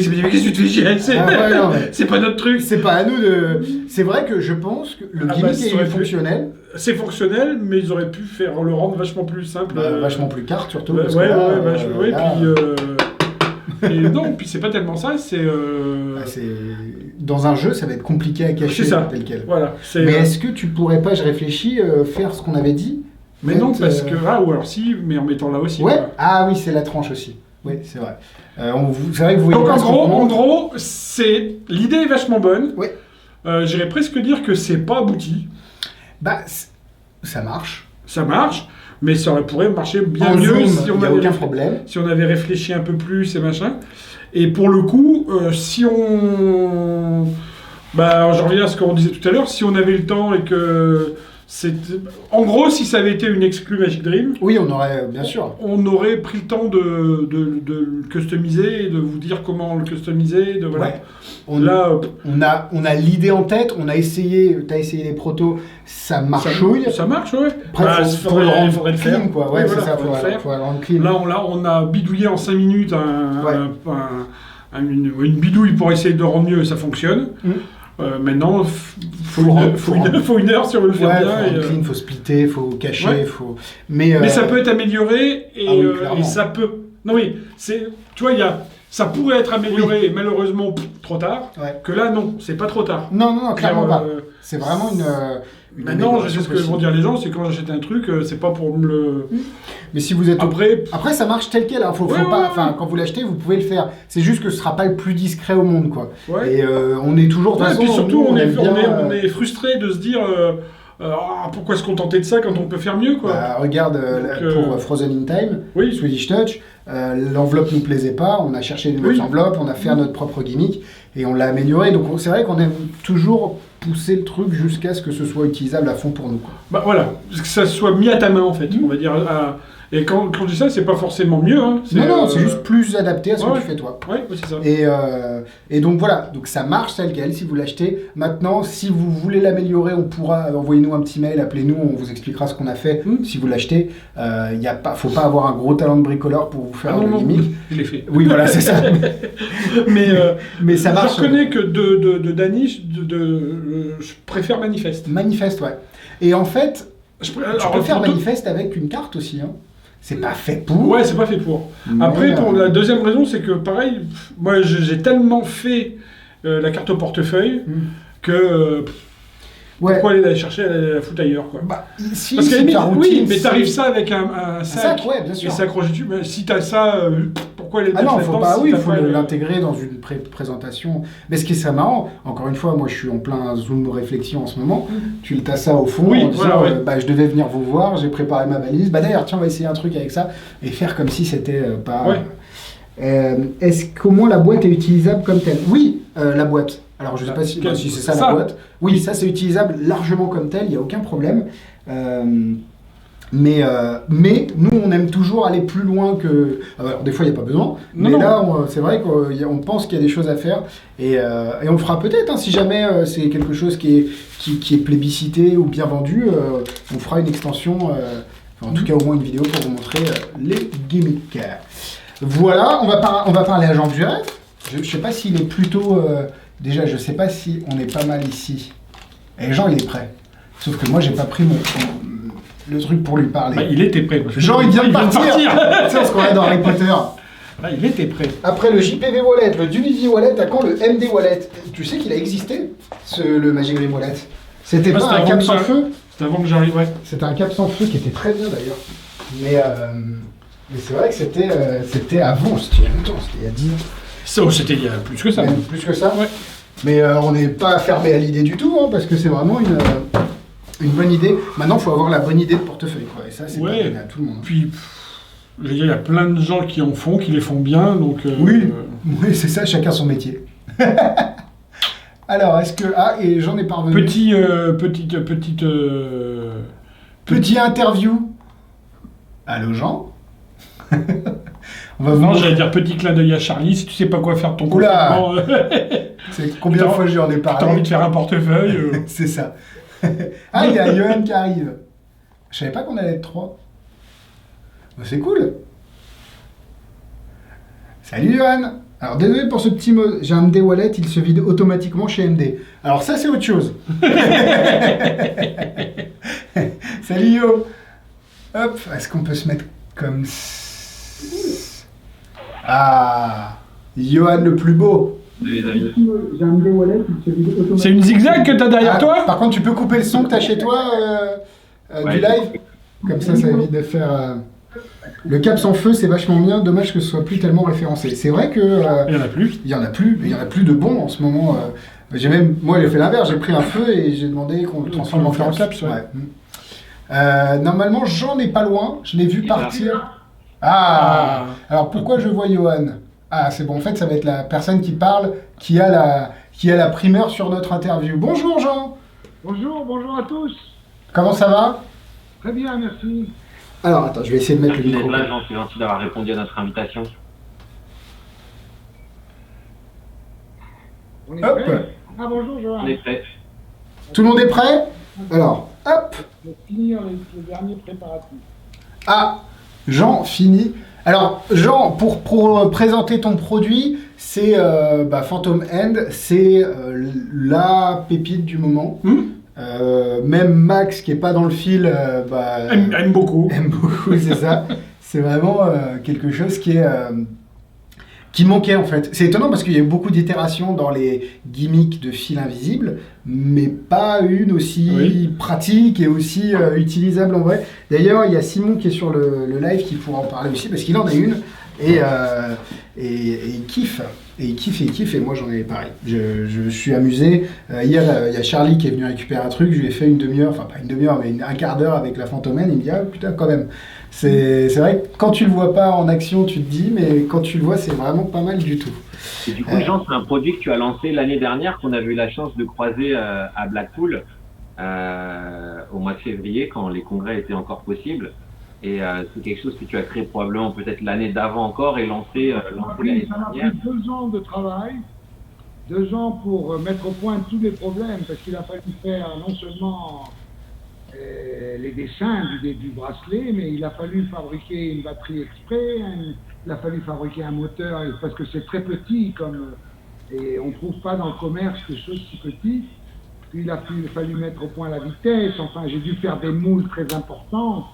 s'est dit, mais qu'est-ce que tu te fais chier? Non, mais C'est pas notre truc. c'est pas à nous de. C'est vrai que je pense que le Ah gimmick bah, ça est aurait pu- fonctionnel, C'est fonctionnel, mais ils auraient pu le rendre vachement plus simple. vachement plus carte surtout. Ouais, parce ouais, que là, ouais, là, puis. Et non, puis c'est pas tellement ça, c'est. c'est dans un jeu, ça va être compliqué à cacher C'est ça. tel quel. Voilà. Mais est-ce que tu pourrais pas, je réfléchis, faire ce qu'on avait dit? Mais non, Peut-être, parce que. Ah, ou alors si, mais en mettant là aussi. Ouais. quoi. Ah oui, c'est la tranche aussi. Oui, c'est vrai. C'est vrai que vous voyez Donc pas en ce qu'on gros, montre. l'idée est vachement bonne. Ouais. J'irais presque dire que c'est pas abouti. Bah, ça marche. Ça marche, mais ça pourrait marcher bien En mieux zoom, si il on n'y a avait aucun problème. si on avait réfléchi un peu plus et machin. Et pour le coup, si on... Bah, j'en reviens à ce qu'on disait tout à l'heure, si on avait le temps et que... En gros, si ça avait été une exclue Magic Dream, Oui, on aurait, bien sûr. on aurait pris le temps de le customiser et de vous dire comment le customiser. Voilà. Ouais. On, Là, on a l'idée en tête, on a essayé, t'as essayé les protos, ça marchouille. ça marche, ouais. Après, Bah, faut le rendre faudrait le clean, faire. quoi. Ouais, Oui, c'est voilà, ça, faudrait le faire. faut le rendre clean. Là, on a bidouillé en 5 minutes Ouais. une bidouille pour essayer de rendre mieux et ça fonctionne. Mm. Maintenant, Faut une heure si on veut le faire Ouais, bien. faut rendre et, clean, faut splitter, faut cacher, Ouais. faut... Mais ça peut être amélioré et, Ah oui, clairement. et ça peut... Non oui, tu vois, ça pourrait être amélioré et malheureusement trop tard. Ouais. Que là, non, c'est pas trop tard. Non, clairement pas. Euh, C'est vraiment une Maintenant, je sais ce que possible. vont dire les gens, c'est quand j'achète un truc, c'est pas pour me le... Mais si vous êtes Après, Après, ça marche tel quel. Hein. Faut Ouais, pas. ouais, Enfin, quand vous l'achetez, vous pouvez le faire. C'est juste que ce sera pas le plus discret au monde, quoi. ouais. Et on est toujours. de Ouais, et toute puis façon, surtout, nous, on est aime bien, frustré de se dire pourquoi se contenter de ça quand on peut faire mieux, quoi. bah, regarde, Donc, pour Frozen in Time, Oui, Swedish Touch, l'enveloppe nous plaisait pas. On a cherché de nouvelles Oui. enveloppes, on a fait notre propre gimmick et on l'a amélioré. Donc c'est vrai qu'on aime toujours pousser le truc jusqu'à ce que ce soit utilisable à fond pour nous, quoi. bah voilà, que ça soit mis à ta main en fait, on va dire. Et quand je dis ça, c'est pas forcément mieux. Hein. Non, c'est juste plus adapté à ce ouais. que tu fais toi. Ouais, c'est ça. Et donc voilà, donc ça marche tel quel si vous l'achetez. Maintenant, si vous voulez l'améliorer, on pourra envoyer-nous un petit mail, appelez-nous, on vous expliquera ce qu'on a fait si vous l'achetez. Faut pas avoir un gros talent de bricoleur pour vous faire le gimmick. Je l'ai fait. Oui, voilà, c'est ça. Mais ça marche. Je reconnais que de Danish, je préfère Manifeste. Manifeste, ouais. Et en fait, tu peux faire manifeste. manifeste avec une carte aussi. Hein. C'est pas fait pour. Ouais, c'est pas fait pour. Mais, Après, pour la deuxième raison, c'est que pareil, moi j'ai tellement fait la carte au portefeuille que ouais. pourquoi aller la chercher, la foutre ailleurs, quoi. Bah, si, Parce qu'à la c'est limite, ta routine, oui, mais c'est- t'arrives ça avec un sac, ouais, bien et sûr. s'accrocher dessus. Mais si t'as ça, pourquoi aller le Ah non, mettre faut là-dedans pas, si oui, il t'as faut pas le- l'intégrer dans une présentation. Mais ce qui serait marrant, encore une fois, moi je suis en plein zoom réflexion en ce moment, tu as ça au fond Oui, en disant, voilà, ouais. bah, je devais venir vous voir, j'ai préparé ma valise, bah d'ailleurs, tiens, on va essayer un truc avec ça, et faire comme si c'était pas... Ouais. Est-ce qu'au moins la boîte est utilisable comme telle? Oui, la boîte. Alors je sais pas si, Quel- si c'est ça, ça. la boîte. Oui, ça c'est utilisable largement comme tel, il n'y a aucun problème. Mais nous, on aime toujours aller plus loin que... Alors, des fois, il n'y a pas besoin. Non, mais non. là, c'est vrai qu'on pense qu'il y a des choses à faire. Et on le fera peut-être, hein, si jamais c'est quelque chose qui est plébiscité ou bien vendu. On fera une extension, en tout cas au moins une vidéo pour vous montrer les gimmicks. Voilà, on va parler à Jean du rêve. Je ne sais pas s'il est plutôt... déjà, je ne sais pas si on est pas mal ici. Et Jean, il est prêt. Sauf que moi, j'ai pas pris le truc pour lui parler. Bah, il était prêt. parce que- Jean, il vient de partir. partir. Tu sais, ce qu'on a dans Harry Potter. Ah, il était prêt. Après le JPV Wallet, le Dunity Wallet, à quand le MD Wallet? Tu sais qu'il a existé, le Magic Dream Wallet. C'était Ah, pas c'était un avant cap que sans ça- feu. C'était avant que j'arrive, ouais. C'était un cap sans feu qui était très bien d'ailleurs. Mais c'est vrai que c'était avant, c'était il y a longtemps, c'était il y a 10 ans. Ça, c'était il y a plus que ça. Même plus que ça. Ouais. Mais on n'est pas fermé à l'idée du tout, hein, parce que c'est vraiment une bonne idée. Maintenant, il faut avoir la bonne idée de portefeuille, quoi. Et ça, c'est pas Ouais. donné à tout le monde. Puis, je veux dire, il y a plein de gens qui en font, qui les font bien, donc... Oui, c'est ça, chacun son métier. Alors, est-ce que... Ah, et j'en ai parvenu. Petite... Petit interview. Allô, Jean. On va vous Non, montrer- j'allais dire petit clin d'œil à Charlie, si tu sais pas quoi faire de ton Oula. confinement, C'est combien de fois j'en ai T'as parlé. envie de faire un portefeuille. C'est ça. Ah, il y a Johan qui arrive. Je savais pas qu'on allait être 3. C'est cool. Salut Johan. Alors désolé pour ce petit mot. J'ai un MD Wallet, il se vide automatiquement chez MD. Alors ça c'est autre chose. Salut Yo. Hop, est-ce qu'on peut se mettre comme ça? Ah, Johan le plus beau. Les amis. J'ai un MD Wallet, il se vide automatiquement. C'est une zigzag que t'as derrière toi? Par contre, tu peux couper le son que t'as chez toi Ouais. du live. Comme ça évite de faire. Le cap sans feu, c'est vachement bien. Dommage que ce soit plus tellement référencé. C'est vrai que Il y en a plus. il y en a plus de bons en ce moment. Moi, j'ai fait l'inverse. J'ai pris un feu et j'ai demandé qu'on le transforme en faire en caps. caps, ouais. Normalement, Jean n'est pas loin. Je l'ai vu Il est là. partir. Ah. Alors pourquoi je vois Johan? Ah, c'est bon. En fait, ça va être la personne qui parle, qui a la primeur sur notre interview. Bonjour Jean. Bonjour à tous. Comment ça va? Très bien, merci. Alors attends, je vais essayer de mettre le Merci micro. d'être là, Jean, c'est gentil d'avoir répondu à notre invitation. On est Hop. prêts? Ah bonjour Johan. On est prêt. Tout le monde est prêt? Alors, hop. Je vais finir les derniers préparatifs. Ah, Jean finit. Alors, Jean, pour présenter ton produit, c'est Phantom End, c'est la pépite du moment. Même Max, qui est pas dans le fil, Aime beaucoup. aime beaucoup, c'est ça. C'est vraiment quelque chose qui manquait en fait. C'est étonnant parce qu'il y a eu beaucoup d'itérations dans les gimmicks de fil invisible, mais pas une aussi pratique et aussi utilisable en vrai. D'ailleurs, il y a Simon qui est sur le live qui pourra en parler aussi parce qu'il en a une et il kiffe. Et il kiffe, et moi j'en ai pareil. Je suis amusé. Hier, il y a Charlie qui est venu récupérer un truc, je lui ai fait une demi-heure, enfin pas une demi-heure, mais un quart d'heure avec la Phantom Man. Il me dit, ah putain, quand même. C'est vrai que quand tu le vois pas en action, tu te dis, mais quand tu le vois, c'est vraiment pas mal du tout. Et du coup, Jean, c'est un produit que tu as lancé l'année dernière, qu'on avait eu la chance de croiser à Blackpool au mois de février, quand les congrès étaient encore possibles. Et c'est quelque chose que tu as créé probablement peut-être l'année d'avant encore et lancé l'année Ça m'a dernière. pris 2 ans de travail, 2 ans pour mettre au point tous les problèmes, parce qu'il a fallu faire non seulement les dessins du bracelet, mais il a fallu fabriquer une batterie exprès, il a fallu fabriquer un moteur, parce que c'est très petit, et on ne trouve pas dans le commerce des choses si petites. Puis il a fallu mettre au point la vitesse, enfin j'ai dû faire des moules très importants.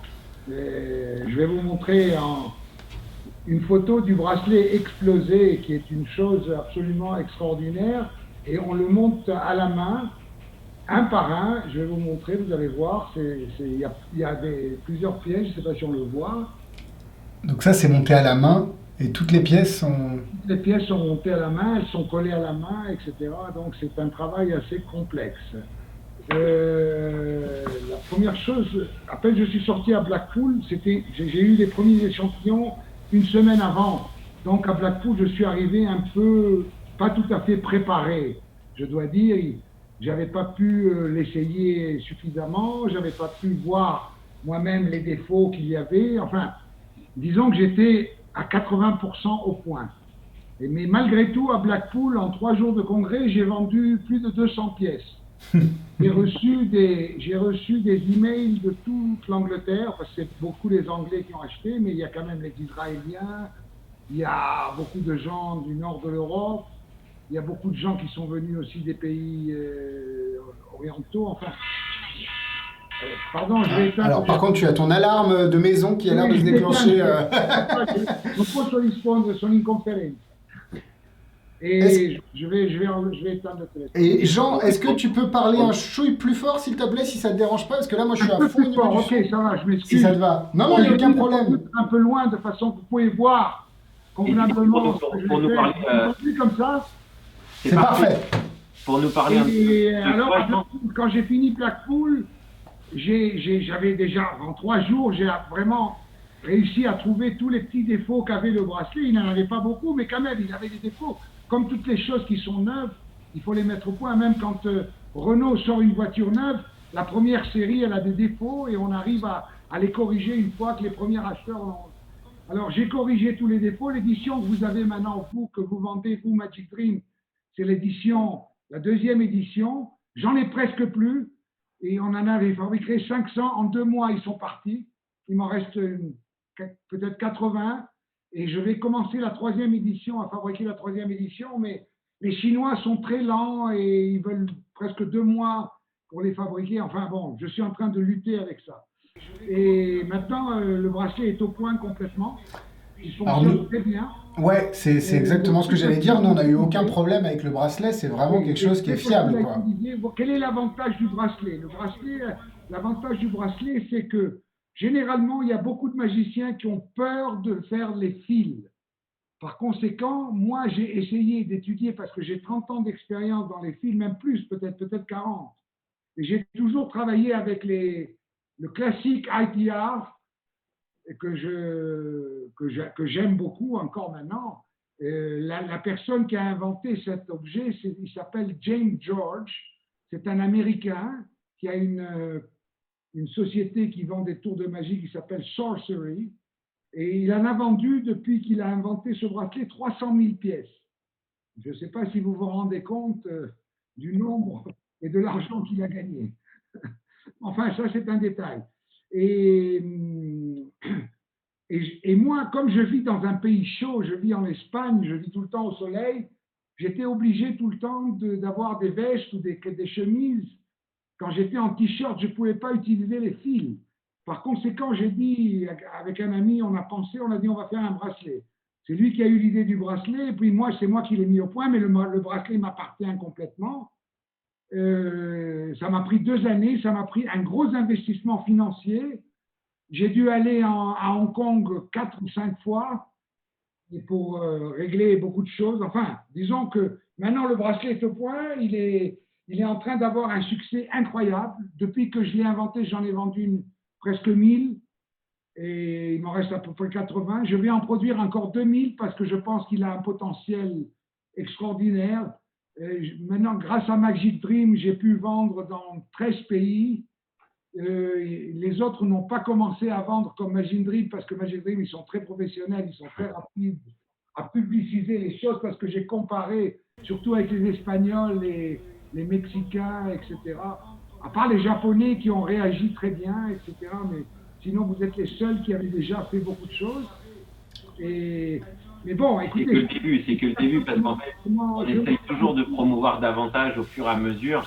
Je vais vous montrer une photo du bracelet explosé, qui est une chose absolument extraordinaire, et on le monte à la main, un par un. Je vais vous montrer, vous allez voir, il y a plusieurs pièces, je ne sais pas si on le voit. Donc ça, c'est monté à la main, et toutes les pièces sont... Les pièces sont montées à la main, elles sont collées à la main, etc. Donc c'est un travail assez complexe. La première chose, à peine je suis sorti à Blackpool, j'ai eu les premiers échantillons une semaine avant. Donc à Blackpool, je suis arrivé un peu, pas tout à fait préparé, je dois dire. J'avais pas pu l'essayer suffisamment, j'avais pas pu voir moi-même les défauts qu'il y avait. Enfin, disons que j'étais à 80% au point. Mais malgré tout, à Blackpool, en 3 jours de congrès, j'ai vendu plus de 200 pièces. J'ai reçu des emails de toute l'Angleterre, parce que c'est beaucoup les Anglais qui ont acheté, mais il y a quand même les Israéliens, il y a beaucoup de gens du nord de l'Europe, il y a beaucoup de gens qui sont venus aussi des pays orientaux, enfin... pardon, je vais éteindre... Alors par contre, tu as ton alarme de maison qui a l'air de se déclencher... Non posso rispondere, sono in conferenza. Et je vais éteindre le téléphone. Et Jean, est-ce que tu peux parler un chouille plus fort, s'il te plaît, si ça te dérange pas? Parce que là, moi, je suis à fond au niveau du son. Ok, ça va, je Si m'excuse. ça te va. Non, il n'y a aucun problème. Un peu loin, de façon que vous pouvez voir convenablement. Pour nous parler, comme ça. C'est parfait. Pour nous parler un peu Et de alors, toi, à Jean. Blackpool, quand j'ai fini Blackpool, j'avais déjà, en 3 jours, j'ai vraiment réussi à trouver tous les petits défauts qu'avait le bracelet. Il n'en avait pas beaucoup, mais quand même, il avait des défauts. Comme toutes les choses qui sont neuves, il faut les mettre au point. Même quand Renault sort une voiture neuve, la première série, elle a des défauts et on arrive à les corriger une fois que les premiers acheteurs l'ont. Alors, j'ai corrigé tous les défauts. L'édition que vous avez maintenant, que vous vendez, vous, Magic Dream, c'est la deuxième édition. J'en ai presque plus. Et on en avait fabriqué 500. En 2 mois, ils sont partis. Il m'en reste peut-être 80. Et je vais commencer la 3e édition, à fabriquer la 3e édition. Mais les Chinois sont très lents et ils veulent presque 2 mois pour les fabriquer. Enfin bon, je suis en train de lutter avec ça. Et maintenant, le bracelet est au point complètement. Il fonctionne très bien. Ouais, c'est exactement ce que j'allais dire. Nous, on n'a eu aucun problème avec le bracelet. C'est vraiment quelque chose qui est fiable, quoi. Quel est l'avantage du bracelet? L'avantage du bracelet, c'est que généralement, il y a beaucoup de magiciens qui ont peur de faire les fils. Par conséquent, moi, j'ai essayé d'étudier, parce que j'ai 30 ans d'expérience dans les fils, même plus, peut-être 40. Et j'ai toujours travaillé avec le classique ITR, que j'aime beaucoup encore maintenant. La personne qui a inventé cet objet, il s'appelle James George. C'est un Américain qui a une société qui vend des tours de magie qui s'appelle Sorcery. Et il en a vendu, depuis qu'il a inventé ce bracelet, 300 000 pièces. Je ne sais pas si vous vous rendez compte du nombre et de l'argent qu'il a gagné. Enfin, ça, c'est un détail. Et moi, comme je vis dans un pays chaud, je vis en Espagne, je vis tout le temps au soleil, j'étais obligé tout le temps d'avoir des vestes ou des chemises. Quand j'étais en t-shirt, je ne pouvais pas utiliser les fils. Par conséquent, j'ai dit, avec un ami, on a dit on va faire un bracelet. C'est lui qui a eu l'idée du bracelet, et puis moi, c'est moi qui l'ai mis au point, mais le bracelet m'appartient complètement. Ça m'a pris 2 années, ça m'a pris un gros investissement financier. J'ai dû aller à Hong Kong 4 ou 5 fois pour régler beaucoup de choses. Enfin, disons que maintenant le bracelet est au point, il est en train d'avoir un succès incroyable. Depuis que je l'ai inventé, j'en ai vendu presque 1000 et il m'en reste à peu près 80. Je vais en produire encore 2000 parce que je pense qu'il a un potentiel extraordinaire. Maintenant, grâce à Magic Dream, j'ai pu vendre dans 13 pays. Les autres n'ont pas commencé à vendre comme Magic Dream parce que Magic Dream, ils sont très professionnels, ils sont très rapides à publiciser les choses parce que j'ai comparé, surtout avec les Espagnols, les Mexicains, etc. À part les Japonais qui ont réagi très bien, etc. Mais sinon, vous êtes les seuls qui avaient déjà fait beaucoup de choses. Mais bon, écoutez. C'est que le début, parce qu'en fait, on essaye toujours de promouvoir davantage au fur et à mesure.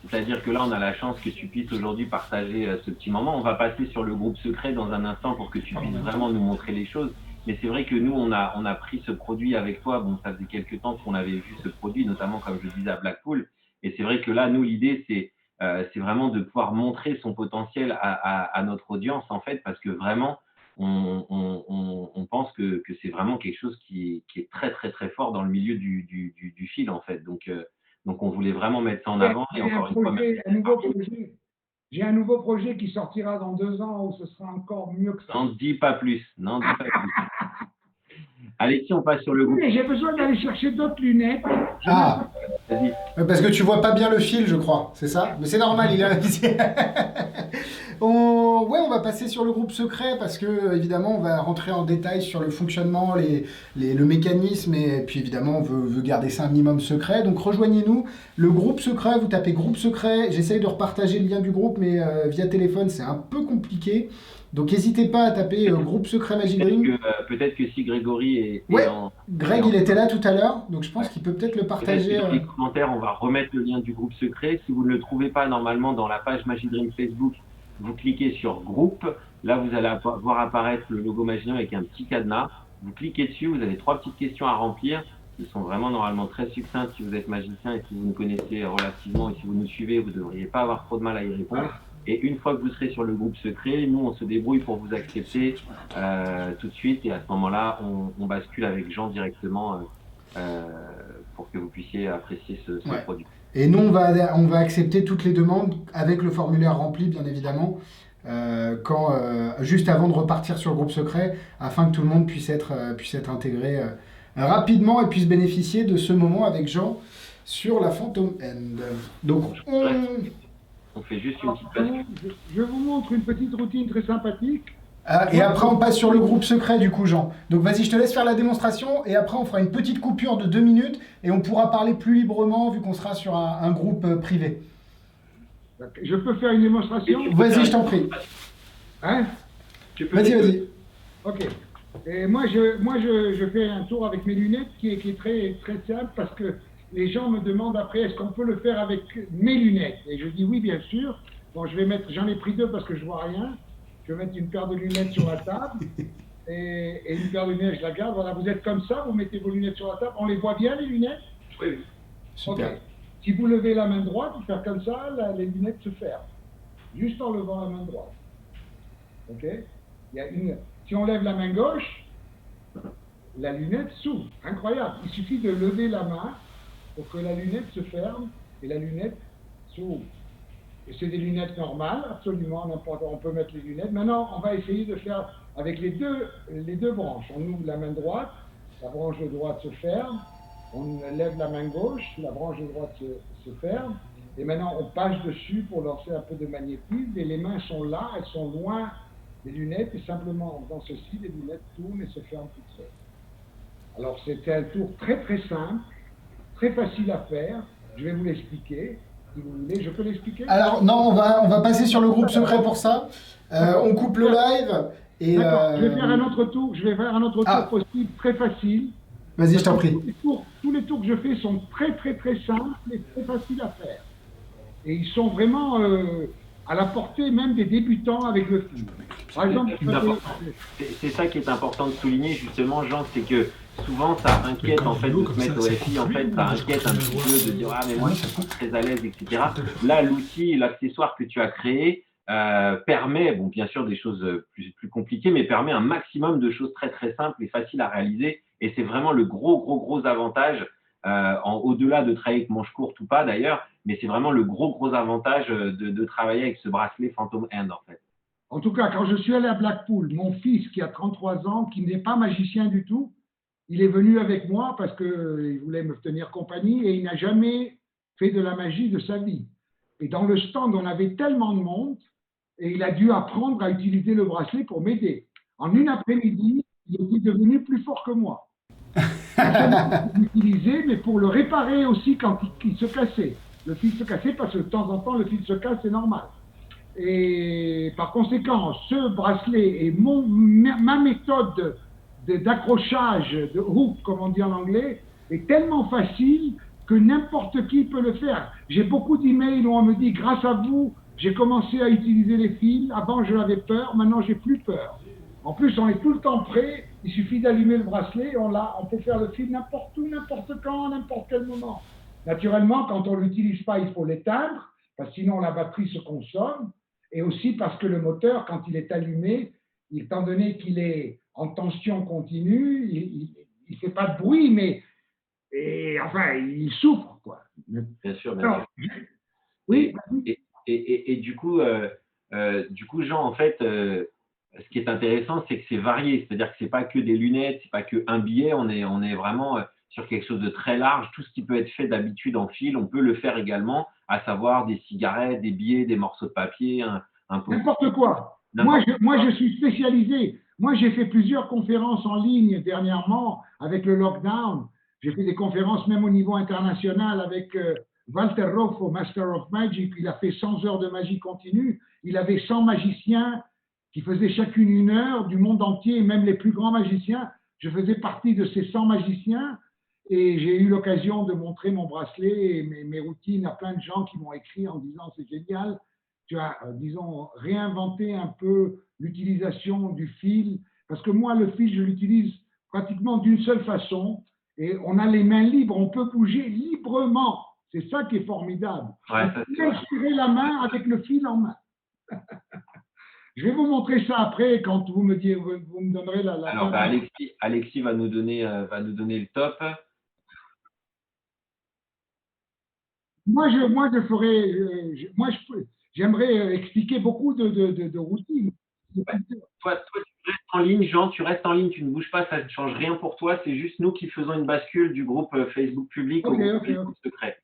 C'est-à-dire que là, on a la chance que tu puisses aujourd'hui partager ce petit moment. On va passer sur le groupe secret dans un instant pour que tu puisses vraiment nous montrer les choses. Mais c'est vrai que nous, on a pris ce produit avec toi. Bon, ça faisait quelques temps qu'on avait vu ce produit, notamment, comme je disais, à Blackpool. Et c'est vrai que là, nous, l'idée, c'est vraiment de pouvoir montrer son potentiel à notre audience, en fait, parce que vraiment, on pense que c'est vraiment quelque chose qui est très, très, très fort dans le milieu du fil, en fait. Donc, on voulait vraiment mettre ça en avant. Et encore une fois, j'ai un nouveau projet qui sortira dans 2 ans où ce sera encore mieux que ça. N'en dis pas plus. Allez, si on passe sur le groupe. J'ai besoin d'aller chercher d'autres lunettes. Vas-y. Parce que tu vois pas bien le fil, je crois, c'est ça? Mais c'est normal, il a... on va passer sur le groupe secret parce que, évidemment, on va rentrer en détail sur le fonctionnement, le mécanisme, et puis évidemment, on veut garder ça un minimum secret. Donc rejoignez-nous, le groupe secret, vous tapez groupe secret. J'essaye de repartager le lien du groupe, mais via téléphone, c'est un peu compliqué. Donc n'hésitez pas à taper groupe secret Magic Dream. Peut-être que si Grégory est Greg, il était là tout à l'heure, donc je pense qu'il peut peut-être le partager. Dans les commentaires, on va remettre le lien du groupe secret. Si vous ne le trouvez pas normalement dans la page Magic Dream Facebook, vous cliquez sur groupe. Là, vous allez voir apparaître le logo Magic Dream avec un petit cadenas. Vous cliquez dessus, vous avez 3 petites questions à remplir qui sont vraiment normalement très succinctes si vous êtes magicien et si vous nous connaissez relativement et si vous nous suivez, vous ne devriez pas avoir trop de mal à y répondre. Et une fois que vous serez sur le groupe secret, nous, on se débrouille pour vous accepter tout de suite. Et à ce moment-là, on bascule avec Jean directement pour que vous puissiez apprécier ce produit. Et nous, on va accepter toutes les demandes avec le formulaire rempli, bien évidemment, juste avant de repartir sur le groupe secret, afin que tout le monde puisse être intégré rapidement et puisse bénéficier de ce moment avec Jean sur la Phantom End. Donc, on fait juste une petite bascule. Je vous montre une petite routine très sympathique. Ah, et après, on passe sur le groupe secret, du coup, Jean. Donc, vas-y, je te laisse faire la démonstration. Et après, on fera une petite coupure de 2 minutes. Et on pourra parler plus librement, vu qu'on sera sur un groupe privé. Je peux faire une démonstration? Vas-y, je t'en prie. Hein? Vas-y, vas-y. Ok. Et moi, je fais un tour avec mes lunettes qui est très, très simple parce que les gens me demandent après est-ce qu'on peut le faire avec mes lunettes? Et je dis oui, bien sûr. Bon, j'en ai pris 2 parce que je vois rien. Je vais mettre une paire de lunettes sur la table et une paire de lunettes, je la garde. Voilà, vous êtes comme ça, vous mettez vos lunettes sur la table. On les voit bien, les lunettes? Oui. Super. Ok. Si vous levez la main droite, vous faites comme ça, les lunettes se ferment. Juste en levant la main droite. Ok? Si on lève la main gauche, la lunette s'ouvre. Incroyable. Il suffit de lever la main pour que la lunette se ferme et la lunette s'ouvre. Et c'est des lunettes normales, absolument n'importe. On peut mettre les lunettes. Maintenant, on va essayer de faire avec les deux branches. On ouvre la main droite, la branche de droite se ferme. On lève la main gauche, la branche de droite se ferme. Et maintenant, on passe dessus pour lancer un peu de magnétisme. Et les mains sont là, elles sont loin des lunettes. Et simplement, dans ceci, les lunettes tournent et se ferment toutes seules. Alors, c'était un tour très très simple, très facile à faire. Je vais vous l'expliquer. Si vous voulez, je peux l'expliquer? Alors, non, on va passer sur le groupe secret pour ça. On coupe le live. Et, d'accord, je vais faire un autre tour. Je vais faire un autre tour possible, très facile. Vas-y, je t'en prie. Tous les tours que je fais sont très très très simples et très faciles à faire. Et ils sont vraiment à la portée même des débutants avec le film. Par exemple, c'est ça qui est important de souligner justement, Jean, c'est que souvent ça inquiète en fait de se mettre au FI, en fait ça inquiète un petit peu de dire ah mais moi je suis pas très à l'aise, etc. Là l'outil, l'accessoire que tu as créé permet, bon bien sûr des choses plus compliquées, mais permet un maximum de choses très très simples et faciles à réaliser. Et c'est vraiment le gros avantage, au-delà de travailler avec manche courte ou pas d'ailleurs, mais c'est vraiment le gros avantage de travailler avec ce bracelet Phantom Hand en fait. En tout cas, quand je suis allé à Blackpool, mon fils qui a 33 ans, qui n'est pas magicien du tout, il est venu avec moi parce qu'il voulait me tenir compagnie et il n'a jamais fait de la magie de sa vie. Et dans le stand, on avait tellement de monde et il a dû apprendre à utiliser le bracelet pour m'aider. En une après-midi, il était devenu plus fort que moi. Pour l'utiliser, mais pour le réparer aussi quand il se cassait. Le fil se cassait parce que de temps en temps, le fil se casse, c'est normal. Et par conséquent, ce bracelet et ma méthode d'accrochage, de hook, comme on dit en anglais, est tellement facile que n'importe qui peut le faire. J'ai beaucoup d'emails où on me dit, grâce à vous, j'ai commencé à utiliser les fils. Avant, je l'avais peur, maintenant, j'ai plus peur. En plus, on est tout le temps prêt. Il suffit d'allumer le bracelet. On peut faire le fil n'importe où, n'importe quand, n'importe quel moment. Naturellement, quand on ne l'utilise pas, il faut l'éteindre, parce que sinon la batterie se consomme. Et aussi parce que le moteur, quand il est allumé, étant donné qu'il est en tension continue, il ne fait pas de bruit, mais enfin, il souffre, quoi. Bien sûr, bien sûr. Oui. Et du coup, Jean, en fait, ce qui est intéressant, c'est que c'est varié. C'est-à-dire que c'est pas que des lunettes, c'est pas que un billet. On est vraiment sur quelque chose de très large. Tout ce qui peut être fait d'habitude en fil, on peut le faire également, à savoir des cigarettes, des billets, des morceaux de papier, un pot. N'importe quoi. Moi, je suis spécialisé. Moi, j'ai fait plusieurs conférences en ligne dernièrement avec le lockdown. J'ai fait des conférences même au niveau international avec Walter Roffo, Master of Magic. Il a fait 100 heures de magie continue. Il avait 100 magiciens qui faisaient chacune 1 heure du monde entier, même les plus grands magiciens. Je faisais partie de ces 100 magiciens et j'ai eu l'occasion de montrer mon bracelet et mes routines à plein de gens qui m'ont écrit en disant c'est génial. Tu as, disons, réinventé un peu l'utilisation du fil. Parce que moi, le fil, je l'utilise pratiquement d'une seule façon. Et on a les mains libres, on peut bouger librement. C'est ça qui est formidable. Ouais, on peut tirer la main avec le fil en main. Je vais vous montrer ça après quand vous me donnerez la Alors, Alexis va nous donner le top. J'aimerais expliquer beaucoup de routines. Toi, tu restes en ligne, Jean, tu restes en ligne, tu ne bouges pas, ça ne change rien pour toi. C'est juste nous qui faisons une bascule du groupe Facebook public au groupe Facebook secret.